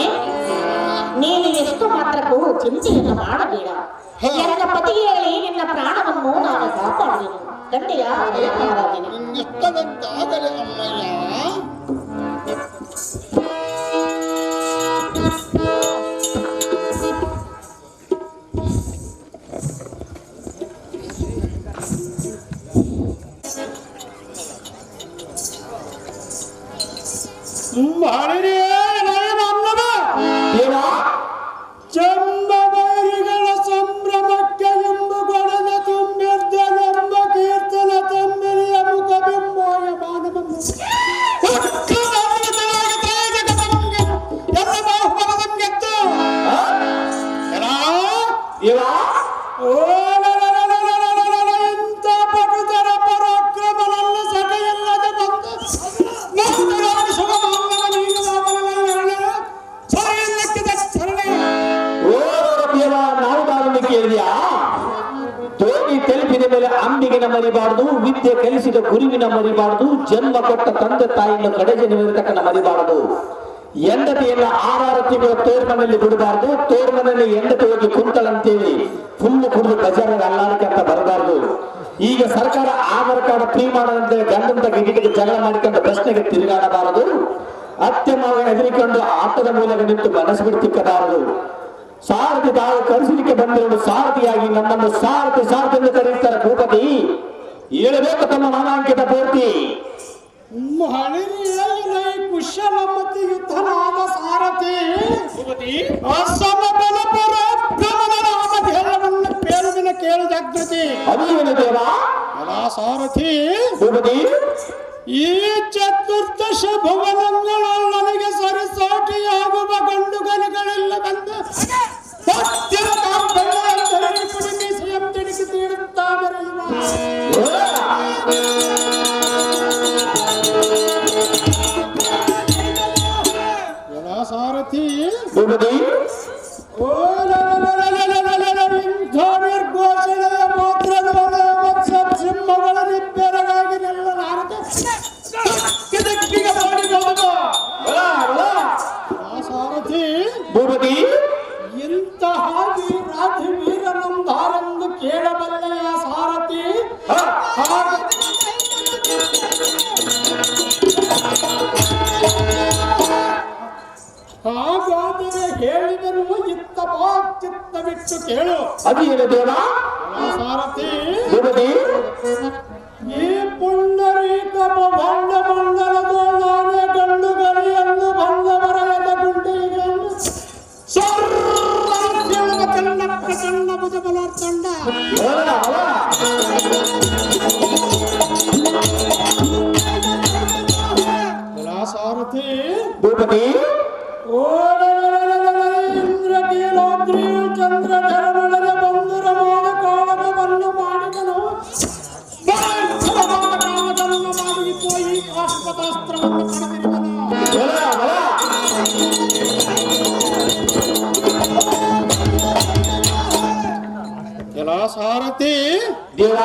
Speaker 5: ನೀನು ಎಷ್ಟು ಮಾತ್ರಕ್ಕೂ ಚಿಂತೆಯನ್ನು ಮಾಡಬೇಡ. ನನ್ನ ಪತಿಗೆ ಹೇಳಿ ನಿನ್ನ ಪ್ರಾಣವನ್ನು ನಾನು ಕಾಪಾಡುವೆನು. ಗಂಡೆಯ ದಯ ಮಹಾರಾಜನೇ.
Speaker 1: ನಿನ್ನೆಷ್ಟದಂತಾಗಲಿ ಅಮ್ಮಯ್ಯ.
Speaker 3: ಚಂಬಬೈರಿಗಳ ಸಂಭ್ರಮಕ್ಕೆ ಎಂಬು ಗೊಡದ ತುಂಬಿರ್ದನೆಂಬ ಕೀರ್ತನ ತಮ್ಮಿರಿಯ ಮುಖ ಬಿಂಬೋಯ ಮಾನವನ್ನು ಎಲ್ಲ ಬಾಹುಬಲದಂಗೆತ್ತು ಇಂಥ ಪಟುತರ ಪರಾಕ್ರಮನಲ್ಲ ಸಭೆಯಲ್ಲದೆ ಬಂದು
Speaker 4: ಕೇಳಿದ್ಯಾ? ತೋಗಿ ತಲುಪಿದ ಮೇಲೆ ಅಂಬಿಗಿನ ಮರಿಬಾರದು, ವಿದ್ಯೆ ಕಲಿಸಿದ ಗುರುವಿನ ಮರಿಬಾರದು, ಜನ್ಮ ಕೊಟ್ಟ ತಂದೆ ತಾಯಿಯನ್ನು ಕಡೆಜನಿರತಕ್ಕನ ಮರಿಬಾರದು. ಹೆಂಡತಿಯನ್ನ 6 ತಿಂಗಳ ತೋರ್ಮನಲ್ಲಿ ಬಿಡಬಾರ್ದು. ತೋರ್ಮನಲ್ಲಿ ಹೆಂಡತಿ ಹೋಗಿ ಕುಂತಳಂತೇಳಿ ಫುಲ್ಲು ಕುಡಿದು ಬಜಾರಿಗೆ ಅಲ್ಲಾಡಕ್ಕೆ ಅಂತ ಬರಬಾರ್ದು. ಈಗ ಸರ್ಕಾರ ಆಧಾರ್ ಕಾರ್ಡ್ ಫ್ರೀ ಮಾಡೋದಂತೆ ಗಂಡಂತ ಗಿಟಿಗೆ ಜಗಳ ಮಾಡಿಕೊಂಡು ಪ್ರಶ್ನೆಗೆ ತಿರುಗಾಡಬಾರದು. ಅತ್ತೆ ಮಗ ಹೆದರಿಕೊಂಡು ಆಟದ ಮೂಲಕ ನಿಂತು ಮನಸ್ಸು ಬಿಡ್ತಿಕ್ಕಬಾರದು. ಸಾರಥಿ ತಾವು ಕಳಿಸಲಿಕ್ಕೆ ಬಂದಿರುವ ಸಾರಥಿಯಾಗಿ ನನ್ನನ್ನು ಸಾರಥಿ ಎಂದು ಕರೆಯುತ್ತಾರೆ ಭೂಪತಿ. ಹೇಳಬೇಕು ತಮ್ಮ ನಾಮಾಂಕಿತ ಪೂರ್ತಿ.
Speaker 3: ಕುಶಲಮತಿ ಯುದ್ಧನಾದ ಸಾರಥಿ ಅಸಮಬಲ ಪರಾಕ್ರಮವನ್ನು ಪೇರುವಿನ ಕೇಳು ಜಾಗೃತಿ.
Speaker 4: ಅದೇನು ದೇವ?
Speaker 3: ಸಾರಥಿ
Speaker 4: ಭೂಪತಿ,
Speaker 3: ಈ ಚತುರ್ದಶ ಭುವನಗಳು ನನಗೆ ಸರಿಸಾಟಿಯಾಗುವ ಗಂಡುಗಲಿಗಳೆಲ್ಲ ಬಂದು ಸಾರಥಿ
Speaker 4: ಭೂಪತಿ,
Speaker 3: ಘೋಷಣೆಯ ಮಾತ್ರದ ಸಿಂಹಗಳ ನಿಬ್ಬೆರಗಾಗಿ ನೆಲ್ಲಲಾರದೆ ಸಾರಥಿ
Speaker 4: ಭೂಪತಿ,
Speaker 3: ಇಂತಹ ವೀರಾಧಿ ವೀರನಂದಾರೆಂದು ಕೇಳಬಲ್ಲೆಯ ಸಾರಥಿ. ಹಾಗಾದರೆ ಹೇಳಿದರು ಇತ್ತ ಚಿತ್ತ ಬಿಟ್ಟು ಕೇಳು.
Speaker 4: ಅದೇನು ದೇವ?
Speaker 3: ಸಾರಥಿ
Speaker 4: ಭೂಪತಿ,
Speaker 3: ಈ ಪುಂಡರೀಕ ಭಂಡ ಮಂಡಲದ ನಾನೇ ಗಂಡು ಗರಿಯನ್ನು ಬಂದ ಬರೆಯದ ಗುಂಡಿಗೆಯನ್ನು ಕಣ್ಣ ಪ್ರಚಂಡ ಬುಧಬಲಾರ್ದಂಡ ಸಾರಥಿ
Speaker 4: ಭೂಪತಿ,
Speaker 3: ಇಂದ್ರಕೀಲಾದ್ರಿಯು ಚಂದ್ರಧರನೊಡನೆ ಬಂದು ರಮಾದ ಕಾಳಗವನ್ನು ಮಾಡಿದನು. ಕಾಳಗವನ್ನು ಮಾಡಿ ಹೋಗಿ ಪಾಶುಪತಾಸ್ತ್ರವನ್ನು ಪಡೆದಿರುವನು. ಸಾರಥಿ
Speaker 4: ದೇವ,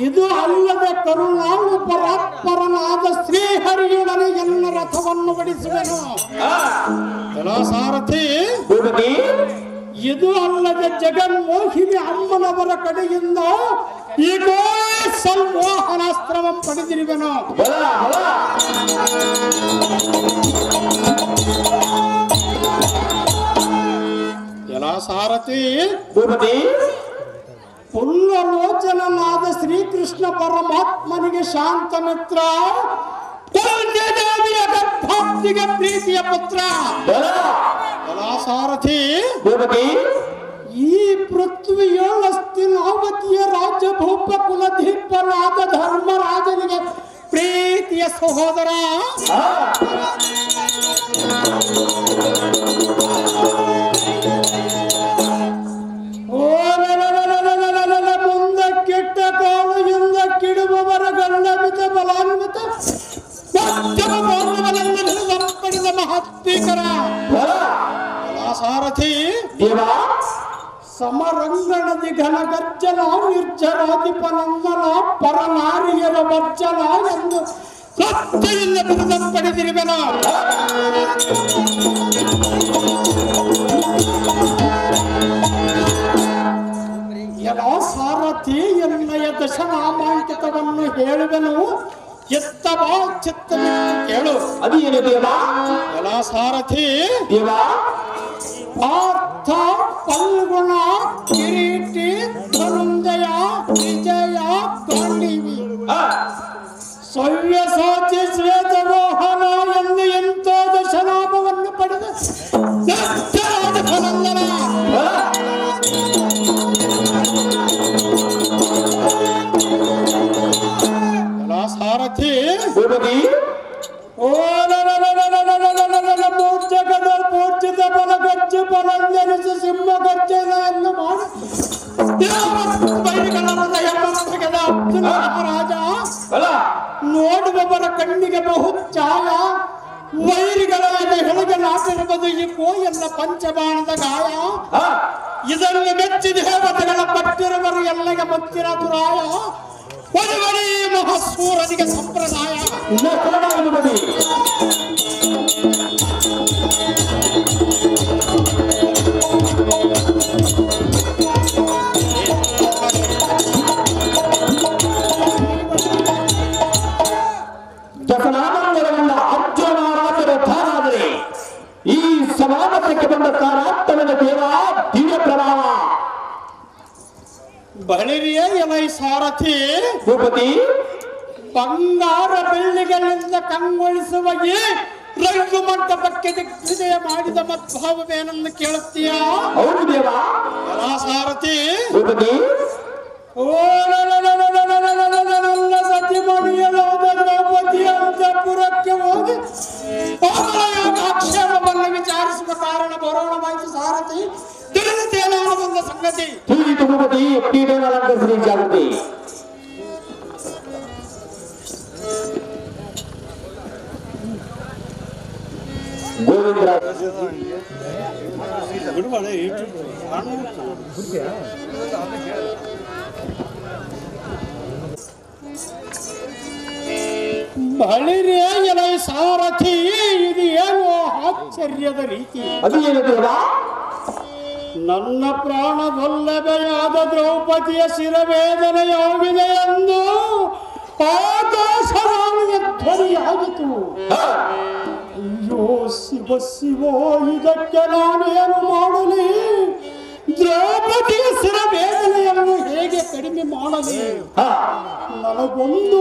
Speaker 3: ಇದು ಅಲ್ಲದೆ ಕರುಣಾಳು ಪರಾತ್ಪರನಾದ ಶ್ರೀಹರಿಯೊಡನೆ ಎಲ್ಲ ರಥವನ್ನು ಬಡಿಸುವೆನು. ಎಲ್ಲ ಸಾರಥಿ
Speaker 4: ಭೂಪತಿ
Speaker 3: ಇದು ಅಲ್ಲದೆ ಜಗನ್ಮೋಹಿನಿ ಅಮ್ಮನವರ ಕಡೆಯಿಂದ ಈಗೋ ಸಲ್ಮೋಹನಾಸ್ತ್ರವಂ ಪಡೆದಿರುವೆನು.
Speaker 4: ಬಲ ಬಲ
Speaker 3: ಎಲ್ಲ ಸಾರಥಿ
Speaker 4: ಭೂಪತಿ
Speaker 3: ಪುಲ್ಲಲೋಚನನಾದ ಶ್ರೀಕೃಷ್ಣ ಪರಮಾತ್ಮನಿಗೆ ಶಾಂತ ಮಿತ್ರ, ದೇವಿಯ ಗರ್ಭಾಪ್ತಿಗೆ ಪ್ರೀತಿಯ ಪುತ್ರ.
Speaker 4: ಬಲ
Speaker 3: ಎಲ್ಲ ಸಾರಥಿ
Speaker 4: ಭೂಪತಿ
Speaker 3: ಈ ಪೃಥ್ವಿಯೊಳಸ್ತಿನಾವತಿಯ ರಾಜಭೂಪ ಕುಲಧೀಪನಾದ ಧರ್ಮರಾಜನಿಗೆ ಪ್ರೀತಿಯ ಸಹೋದರ. ಮುಂದಕ್ಕಿಟ್ಟ ಕಾಲದಿಂದ ಕಿಡುವವರ ಗಂಡಮಿತ ಬಲಾನ್ವಿತ ಪಡೆದ ಮಹತ್ವೀಕರ ಸಾರಥಿ ಸಮರಂಗಣದಿ ಘನಗರ್ಜನ ನಿರ್ಜರಾಧಿಪನಂದನ ಪರನಾರಿಯರ ವರ್ಜನ ಎಂದು ಸತ್ಯದಿಂದ ಪಡೆದಿರುವೆನು. ಎಲ್ಲ ಸಾರಥಿ ಎನ್ನಯ ದಶನಾಮಾಂಕಿತವನ್ನು ಹೇಳುವೆನು, ಎತ್ತವಾ ಚಿತ್ತವಿಟ್ಟು ಕೇಳು.
Speaker 4: ಅದು ಏನು ದೇವ?
Speaker 3: ಎಲ್ಲ ಸಾರಥಿ
Speaker 4: ದೇವ
Speaker 3: ಪಾರ್ಥ ಫಲ್ಗುಣ ಕಿರೀಟಿ ಧನುಂಜಯ ವಿಜಯ ಗಾಂಡೀವಿ ಸವ್ಯಸಾಚಿ ಶ್ವೇತಮೋಹನ ಎಂದು ಎಂಥ ದಶನಾಮವನ್ನು ಪಡೆದ ದಕ್ಷರಾಜ ಫಲಂದನ. ಎಲ್ಲ ಸಾರಥಿ
Speaker 4: ಭೂಪತಿ
Speaker 3: ಓ ಮೂರ್ಛಕದ ಮೂರ್ಛಿತ ಬಲ ಗಜ್ಜು ಬಲಂಜನಿಸಿ ಸಿಂಹ ಗರ್ಜನೆಯನ್ನು ಮಾಡಿ ಮಹಾರಾಜ ನೋಡುವವರ ಕಣ್ಣಿಗೆ ಬಹು ಛಾಯ, ವೈರಿಗಳ ಎಳೆಗೆ ನಾಟಿರುವುದು ಈ ಕೋಯಲ್ಲ ಪಂಚಬಾಣದ ಗಾಯ. ಇದನ್ನು ಮೆಚ್ಚಿ ದೇವತೆಗಳ ಪಟ್ಟಿರುವರು ಎಲ್ಲಗೆ ಮುತ್ತಿನ ತುರಾಯ, ಒಳಗಡೆ ಮಹಾಸೂರನಿಗೆ ಸಂಪ್ರದಾಯ.
Speaker 4: ದಶನಾಮಂಗಲದಿಂದ ಅರ್ಜುನ ರಾಜರ ಧಾರಾದರೆ ಈ ಸಮಾನಕ್ಕೆ ಬಂದ ಕಾರಾತ್ತಮನ ದೇವ ದಿವ್ಯ ಪ್ರಭಾವ.
Speaker 3: ಬಳಿರಿಯ ಎಲೈ ಸಾರಥಿ
Speaker 4: ಭೂಪತಿ
Speaker 3: ಬಂಗಾರ ಬೆಳ್ಳಿಗಳಿಂದ ಕಂಗೊಳಿಸುವ ಈ ರೈಲು ಮಂಟಪಕ್ಕೆ ದಿಗ್ವಿಜಯ ಮಾಡಿದ ಮದ್ಭಾವವೇನೆಂದು ಕೇಳುತ್ತೀಯ?
Speaker 4: ಹೌದು ದೇವ.
Speaker 3: ಎಲ್ಲ ಸಾರಥಿ
Speaker 4: ಭೂಪತಿ
Speaker 3: ಓ ನನ್ನ ಸತಿಮಣಿಯಲಾದ ದ್ರೌಪದಿ ಅಂತಃಪುರಕ್ಕೆ ಹೋಗಿ ಆಕ್ಷೇಪವನ್ನು ವಿಚಾರಿಸುವ ಕಾರಣ ಬರೋಣವಾಯಿತು ಸಾರಥಿ. ತಿಳಿದುತ್ತೇನೋ ಬಂದ ಸಂಗತಿ.
Speaker 4: ತಿಳಿಯಿತು ಭೂಪತಿ. ಪೀಠವನ್ನು ಅಲಂಕರಿಸಿ ಜಾಗೃತಿ. ಗೋವಿಂದ
Speaker 3: ಬಳಿರೇ ಎಲೈ ಸಾರಥಿ, ಇದು ಏನು ಆಶ್ಚರ್ಯದ ರೀತಿ?
Speaker 4: ಅದು ಏನು ದೇವ?
Speaker 3: ನನ್ನ ಪ್ರಾಣವಲ್ಲಭೆಯಾದ ದ್ರೌಪದಿಯ ಶಿರವೇದನೆಯಾಗಿದೆ ಎಂದು ಆಕಾಶವಾಣಿಯ ಧ್ವನಿಯಾಗಿತು. ಅಯ್ಯೋ ಶಿವ ಶಿವ, ಇದಕ್ಕೆ ನಾನೇನು ಮಾಡಲಿ? ದ್ರೌಪದಿಯ ಶಿರವೇದನೆಯನ್ನು ಹೇಗೆ ಕಡಿಮೆ ಮಾಡಲಿ? ನನಗೊಂದು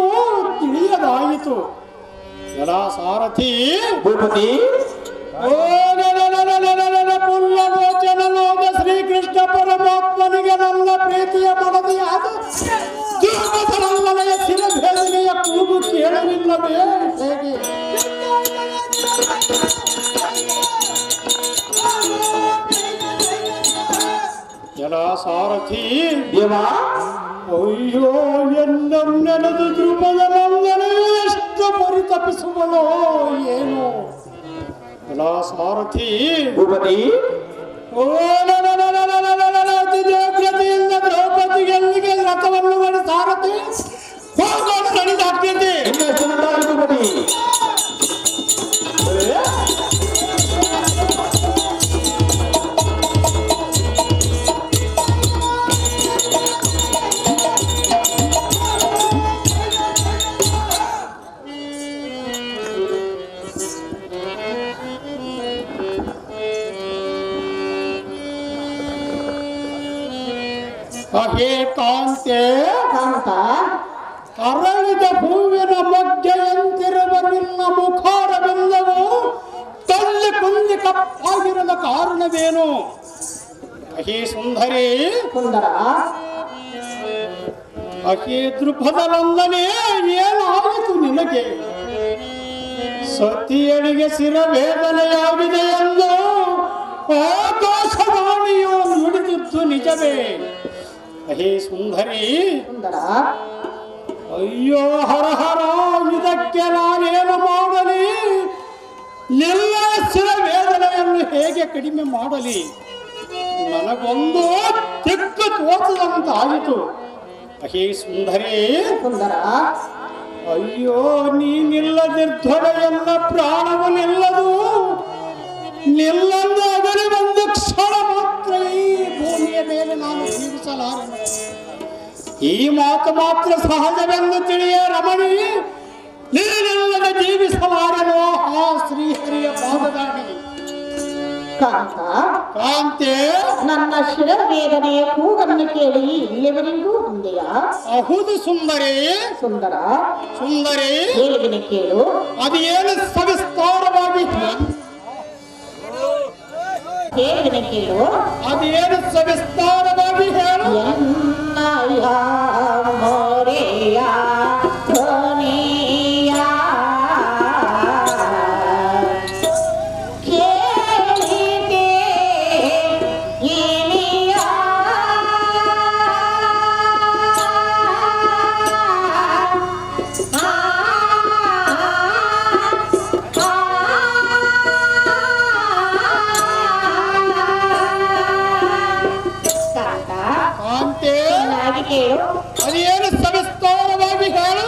Speaker 3: ತಿಳಿಯದಾಯಿತು. ಎಲ್ಲ ಸಾರಥಿ
Speaker 4: ಭೂಪತಿ
Speaker 3: ಪುಲ್ಲಲೋಚನನಾದ ಶ್ರೀಕೃಷ್ಣ ಪರಮಾತ್ಮನಿಗೆ ನನ್ನ ಪ್ರೀತಿಯ ಮನದಿಯಾದ ದುರ್ಗದನಲ್ಲನೆಯ ಶಿರಭೇದನೆಯ ಕೂಗು ಕೇಳಲಿಲ್ಲವೇ? ಹೇಗೆ ಎಲ್ಲ ಸಾರಥಿ
Speaker 4: ದೇವ
Speaker 3: ಅಯ್ಯೋ ಎನ್ನದು ದ್ರುಪದ ನಂದನೆಯು ಎಷ್ಟು ಪರಿತಪಿಸುವಳೋ ಏನು? ಎಲ್ಲ ಸಾರಥಿ
Speaker 4: ಭೂಪತಿ
Speaker 3: ಅತಿಜೋಗ್ಯತೆಯಿಂದ ದ್ರೌಪದಿಗೆ ಎಲ್ಲಿಗೆ ರಥವನ್ನು ಮಾಡಿ ಸಾರಥಿ ಹೋಗೋಣ ನಡೆದಾಗ್ತೈತಿ.
Speaker 4: ಭೂಪತಿ
Speaker 3: ಅಹೇ ಕಾಂತೆ
Speaker 5: ಕಾಂತ
Speaker 3: ಅರಳಿದ ಹೂವಿನ ಮಧ್ಯೆಯಂತಿರುವ ನಿನ್ನ ಮುಖಾರವೆಲ್ಲವೂ ತಳ್ಳಿ ಕುಂದಿ ಕಪ್ಪಾಗಿರದ ಕಾರಣವೇನು? ಅಹೇ ಸುಂದರಿ
Speaker 5: ಸುಂದರ
Speaker 3: ಅಹೇ ದೃಪದನಂದನೇ, ಏನಾಯಿತು ನಿನಗೆ? ಸತಿಯಳಿಗೆ ಶಿರವೇದನೆಯಾಗಿದೆ ಎಂದು ಆಕಾಶವಾಣಿಯು ನುಡಿದಿದ್ದು ನಿಜವೇ? ಅಹೇ ಸುಂದರಿ
Speaker 5: ಸುಂದರ
Speaker 3: ಅಯ್ಯೋ ಹರಹರ, ಇದಕ್ಕೆ ನಾನೇನು ಮಾಡಲಿ? ಎಲ್ಲ ಶಿರವೇದನೆಯನ್ನು ಹೇಗೆ ಕಡಿಮೆ ಮಾಡಲಿ? ನನಗೊಂದು ದಿಕ್ಕು ತೋಚದಂತಾಯಿತು. ಅಹೇ ಸುಂದರಿ
Speaker 5: ಸುಂದರ
Speaker 3: ಅಯ್ಯೋ, ನೀನಿಲ್ಲದಿರ್ಧೊಡೆ ಎಲ್ಲ ಪ್ರಾಣವು ನಿಲ್ಲದು. ನಿಲ್ಲಂದು ಅದರ ಒಂದು ಕ್ಷಣ ಮಾತ್ರ ಈ ಭೂಮಿಯ ಮೇಲೆ ನಾನು ಜೀವಿಸಲಾರೆನು. ಈ ಮಾತು ಮಾತ್ರ ಸಹಜವೆಂದು ತಿಳಿಯ ರಮಣಿ, ನೀನಿಲ್ಲದ ಜೀವಿಸಲಾರೆನೋ ಆ ಶ್ರೀಹರಿಯ ಪಾದದಾಡಿ.
Speaker 5: ಕಾಂತ
Speaker 3: ಕಾಂತೆ
Speaker 5: ನನ್ನ ಶಿರವೇದನೆಯ ಕೂಗನ್ನು ಕೇಳಿ ಇಲ್ಲಿವರೆಗೂ ಬಂದೆಯಾ?
Speaker 3: ಅಹುದು ಸುಂದರಿ
Speaker 5: ಸುಂದರ
Speaker 3: ಸುಂದರಿ,
Speaker 5: ಹೇಳಿದನೆ ಕೇಳು.
Speaker 3: ಅದು ಏನು ಸವಿಸ್ತಾರವಾಗಿ
Speaker 5: ಹೇಳಿದನೆ ಕೇಳು.
Speaker 3: ಅದೇನು ಸವಿಸ್ತಾರವಾಗಿ ಹೇಳು.
Speaker 5: ಎನ್ನಯ ಮೊರೆಯ ಧ್ವನಿಯ ಕೇಳಿದೆ ಇನಿಯ
Speaker 3: ಕಾಂತೆ
Speaker 5: ಚೆನ್ನಾಗಿ ಕೇಳು.
Speaker 3: ಅದೇನು ಸವಿಸ್ತಾರವಾಗಿ ಹೇಳು.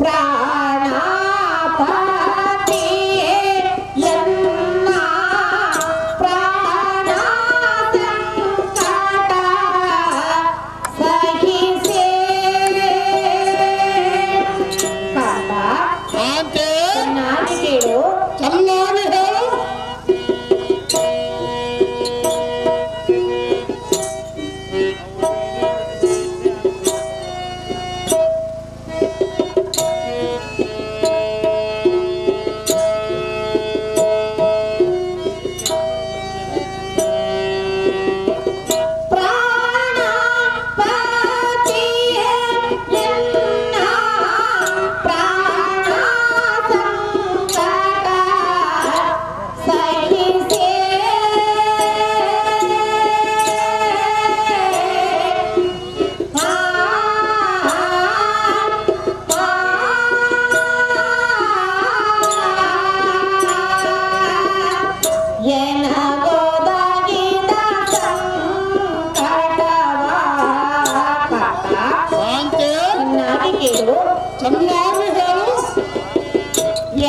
Speaker 5: ಪ್ರಾಣಪತಿಯೇ ಎನ್ನ ಪ್ರಾಣ ಸಂಕಟ ಸಹಿಸೆ. ಕಾಂತ
Speaker 3: ಕಾಂತೆ
Speaker 5: ಚೆನ್ನಾಗಿ ಕೇಳು.
Speaker 3: ಚೆನ್ನಾಗಿ ಹೇಳು.
Speaker 5: ಪ್ರಾಣಪತಿಯೇ ಎನ್ನ ಪ್ರಾಣ ಸಂಕಟ ಸಹಿಸೆ. ಎನಗೋದಾಗಿದ ಸಂಕಟವ
Speaker 3: ಕಾಂತೆ
Speaker 5: ಚೆನ್ನಾಗಿ ಕೇಳು.
Speaker 3: ಚೆನ್ನಾಗಿ ಹೇಳು.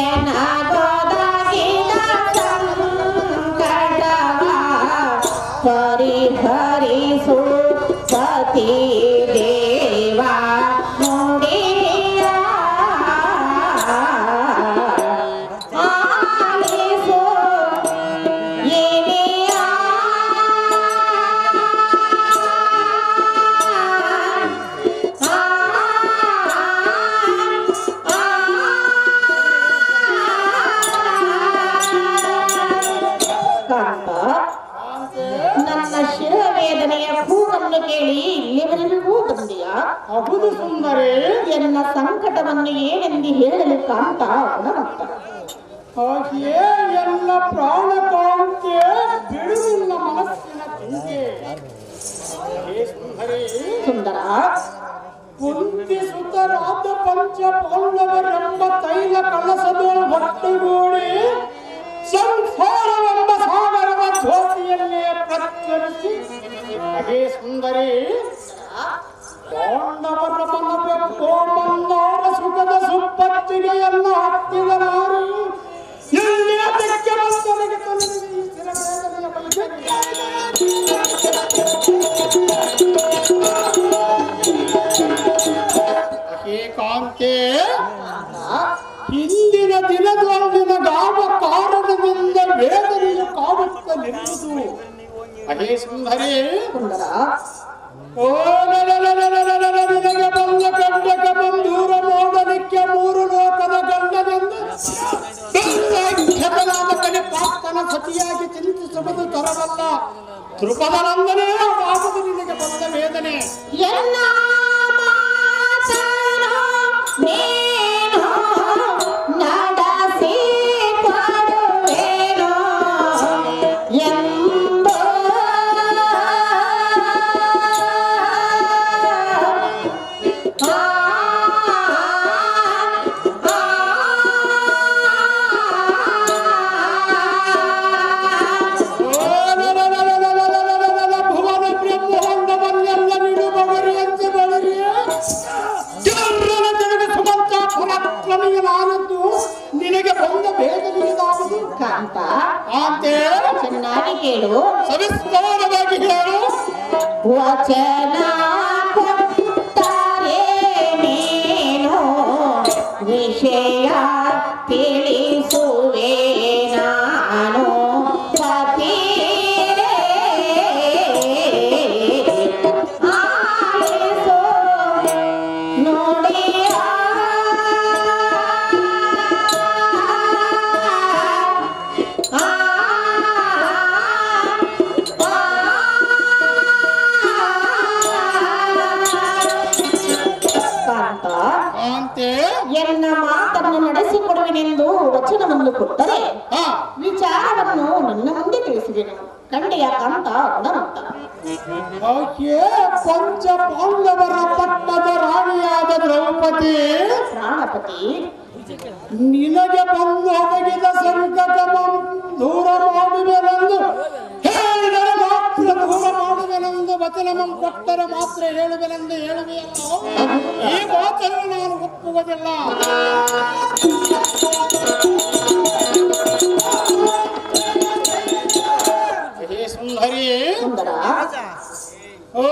Speaker 5: ಎನಗೋದಾಗಿದ ಸಂಕಟವ ಪರಿಹರಿಸು ಸತಿ ದೇವ ನುಡಿಯ ಆಲಿಸು ಇನಿಯ ಕಾಂತ ನನ್ನ ಶಿರವೇದನೆಯ ಕೂಗನ್ನು ಕೇಳಿ ಇಲ್ಲಿವರೆಗೂ ಬಂದೆಯಾ?
Speaker 3: ಅಹುದು ಸುಂದರಿ
Speaker 5: ಎನ್ನ ಸಂಕಟವನ್ನು ಏನೆಂದು ಹೇಳಲು ಕಾಂತ ಗುಣವಂತ.
Speaker 3: ಹಾಗೆ ಎಲ್ಲ ಪ್ರಾಣ ಕಾಂತೆ ಬಿಡುವಿಲ್ಲ ಮನಸ್ಸಿನ ಚಿಂತೆ. ಹೇ ಸುಂದರಿ
Speaker 5: ಸುಂದರ
Speaker 3: ಕುಂತಿ ಸುತರಾದ ಪಂಚ ಪಾಂಡವರೆಂಬ ತೈಲ ಕಳಸದೋಳು ಒಟ್ಟುಗೂಡಿ ಸಂಸಾರವೆಂಬ ಸಾಗರದ ಜ್ಯೋತಿಯನ್ನೇ ಪ್ರಜ್ವಲಿಸಿ. ಹೇ ಸುಂದರಿ ಪಾಂಡವರ ಮನವೆಂಬೋ ಮಂದಾರ ಸುಖದ ಸುಪ್ಪತ್ತಿಗೆಯನ್ನು ಹತ್ತಿದ ನಾರಿ ಎಲ್ಲಿಯ ತೆಕ್ಕೆ ಬಂದನಿಗೆ ತೊಲಗಿ ಸ್ಥಿರವೇದನೆಯ ಬಳಿಗೆ ಹೇ ಕಾಂತೆ ಹಿಂದಿನ ದಿನದೊಂದಿನ ಗಾವ ಕಾರಣದಿಂದ ವೇದನೆಯು ಕಾಡುತ್ತಲಿರುವುದು. ಅಹೇ ಸುಂದರಿ
Speaker 5: ಸುಂದರ
Speaker 3: ಓ ನಿನಗೆ ಬಂದ ಕಂಡಕ ಬಂದೂರ ನೋಡಲಿಕ್ಕೆ ಮೂರು ಲೋಕದ ಗಂಡನೆಂದು ಖ್ಯಾತನಾದ ಕಡೆ ಪ್ರಾರ್ಥನ ಸತಿಯಾಗಿ ಚಿಂತಿಸುವುದು ತರವಲ್ಲ. ಧ್ರುಪದ ನಂದನೇ ಆಗುವುದು ನಿನಗೆ ಬಂದ ವೇದನೆ.
Speaker 5: ಎಲ್ಲ ನಡಸಿ ಕೊಡುವೇನೋ ಎಂಬ
Speaker 3: ಭುವನ ಬ್ರಹ್ಮಾಂಡವನ್ನೆಲ್ಲ ನಿಡುಬವರಿಯಂತೆ ಬಳಿರಿಯ ಜನರನ್ನ ಜರುಗಿಸುವಂತ ಪರಾಕ್ರಮಿಯನಾದದ್ದು ನಿನಗೆ ಬಂದ ಭೇದವಿಲ್ಲದಾವುದು.
Speaker 5: ಕಾಂತ
Speaker 3: ಅಂತೆ
Speaker 5: ಚೆನ್ನಾಗಿ ಕೇಳು.
Speaker 3: ಸವಿಸ್ತಾರವಾಗಿ ಹೇಳು.
Speaker 5: ವಚನ ಕೊಟ್ಟರೆ ನೀನು ವಿಷಯ ತಿಳಿಸುವೆ ನಾನು ಪತಿ ಆಲಿಸು ನೋಡಿಯ ಕಾಂತ
Speaker 3: ಅಂತೆ
Speaker 5: ಎನ್ನ ಮಾತನ್ನು ನಡೆಸಿಕೊಡುವೆನೆಂದು ವಚನವನ್ನು ಕೊಟ್ಟರೆ
Speaker 3: ಹಾ
Speaker 5: ವಿಚಾರವನ್ನು ನನ್ನ ಮುಂದೆ ತಿಳಿಸಿದೆನು. ಕಂಡೆಯ ಕಾಂತ ಗುಣವಂತ.
Speaker 3: ಓಕೆ ಪಂಚ ಪಾಂಡವರ ಪಟ್ಟದ ರಾಣಿಯಾದ ದ್ರೌಪದಿ
Speaker 5: ಪ್ರಾಣಪತಿ
Speaker 3: ನಿನಗೆ ಬಂದು ಒದಗಿದ ಸಂಕಟವ ದೂರ ಮಾಡುವೆನೆಂದು ಹೇಳಿದರೆ ಮಾತ್ರ ದೂರ ಮಾಡುವೆನೆಂದು ವಚನವನ್ನು ಕೊಟ್ಟರೆ ಮಾತ್ರ ಹೇಳುವೆನೆಂದು ಹೇಳುವೆಯಲ್ಲ. ಈ ಮಾತನ್ನು ನಾನು ಒಪ್ಪುವುದಿಲ್ಲ. ಹೇ ಸುಂದರಿ
Speaker 5: ಸುಂದರ
Speaker 3: ಓ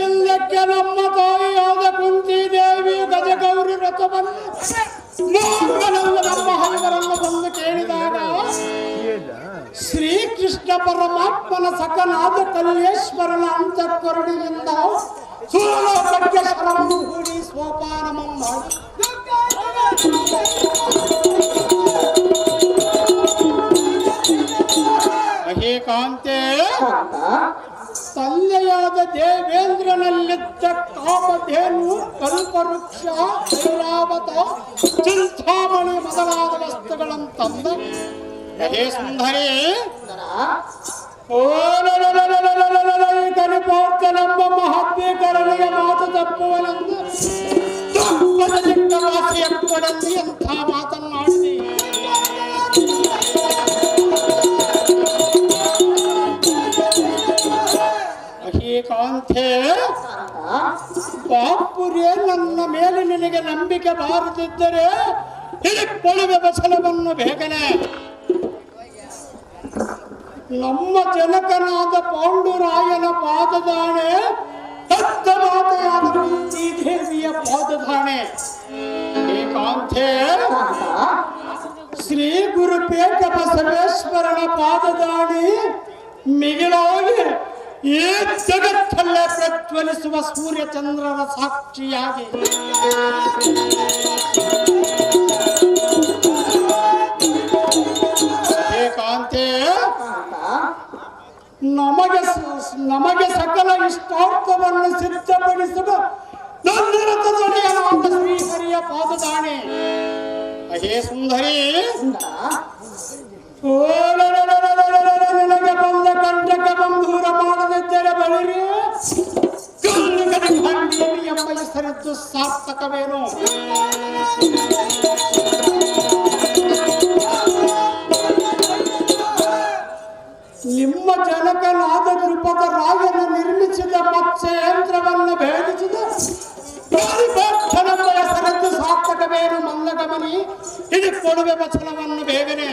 Speaker 3: ಇಲ್ಲಕ್ಕೆ ನಮ್ಮ ತಾಯಿಯಾದ ಕುಂತಿ ದೇವಿ ಗಜಗೌರಿ ವ್ರತವನ್ನು ನಮ್ಮ ಹಂಗರನ್ನು ಬಂದು ಕೇಳಿದಾಗ ಶ್ರೀಕೃಷ್ಣ ಪರಮಾತ್ಮನ ಸಖನಾದ ಕಲ್ಲೇಶ್ವರನ ಅಂತಃಕರುಣಿಯಿಂದ ಸೂಲೋಕಕ್ಕೆ ಶರವನ್ನು ಹೂಡಿ ಸೋಪಾನಮ ಮಾಡಿ ಕಾಂತೆ
Speaker 5: ಕಾಂತ
Speaker 3: ತಂದೆಯಾದ ದೇವೇಂದ್ರನಲ್ಲಿದ್ದ ಕಾಮಧೇನು ಕಲ್ಪವೃಕ್ಷ ಐರಾವತ ಚಿಂತಾಮಣಿ ಮೊದಲಾದ ವಸ್ತುಗಳನ್ನು ತಂದ ಹೇ ಸುಂದರಿ ಓ ಕಲಿಪೋರ್ತನೆಂಬ ಮಹಾತ್ಮೀಕರನಿಗೆ ಮಾತು ತಪ್ಪುವನೆಂದು ತುಪ್ಪದ ಚಿಕ್ಕವಾಸಿಯ ಕೊಡಲ್ಲಿ ಎಂಥ ಮಾತನ್ನಾಡಿದೆ. ಕಾಂತೆ ಬಾಪುರೇ ನನ್ನ ಮೇಲೆ ನಿನಗೆ ನಂಬಿಕೆ ಬಾರದಿದ್ದರೆ ಹಿಡಿಕೊಳ್ಳುವೆ ವಚನವನ್ನು ಬೇಗನೆ. ನಮ್ಮ ಜನಕನಾದ ಪಾಂಡುರಾಯನ ಪಾದದಾಣೆ ದತ್ತ ಮಾತೆಯಾದ ಕುಂತಿ ದೇವಿಯ ಪಾದದಾಣೆ. ಕಾಂತೆ ಶ್ರೀ ಗುರುಪೇಟ ಬಸವೇಶ್ವರನ ಪಾದದಾಣಿ ಮಿಗಿಲಾಗಿ ಈ ಜಗತ್ತಲ್ಲೇ ಪ್ರಜ್ವಲಿಸುವ ಸೂರ್ಯ ಚಂದ್ರರ ಸಾಕ್ಷಿಯಾಗಿ ಕಾಂತೆ ನಮಗೆ ಸಕಲ ಇಷ್ಟಾರ್ಥವನ್ನು ಸಿದ್ಧಪಡಿಸುವ ನನ್ನರತದೊಡೆಯನಾದ ಶ್ರೀಹರಿಯ ಪಾದದಾಣೆ. ಹೇ ಸುಂದರಿ ನಿನಗೆ ಬಂದ ಕಂಟಕ ಬಂಧೂರ ಮಾಡದಿದ್ದರೆ ಬಳಿರಿ ಎಂಬ ಹೆಸರಿದ್ದು ಸಾರ್ಥಕವೇನು? ನಿಮ್ಮ ಜನಕನಾದ ದ್ರುಪದ ರಾಯನ ನಿರ್ಮಿಸಿದ ಮತ್ಸ್ಯಯಂತ್ರವನ್ನು ಭೇದಿಸಿದ ಪರಿಪಕ್ಷನೆಂಬ ಹೆಸರಿದ್ದು ಸಾರ್ಥಕವೇನು? ಮಂದಗಮನಿ ಹಿಡಿಕೊಳ್ಳುವೆ ವಚನವನ್ನು ಬೇಗನೆ.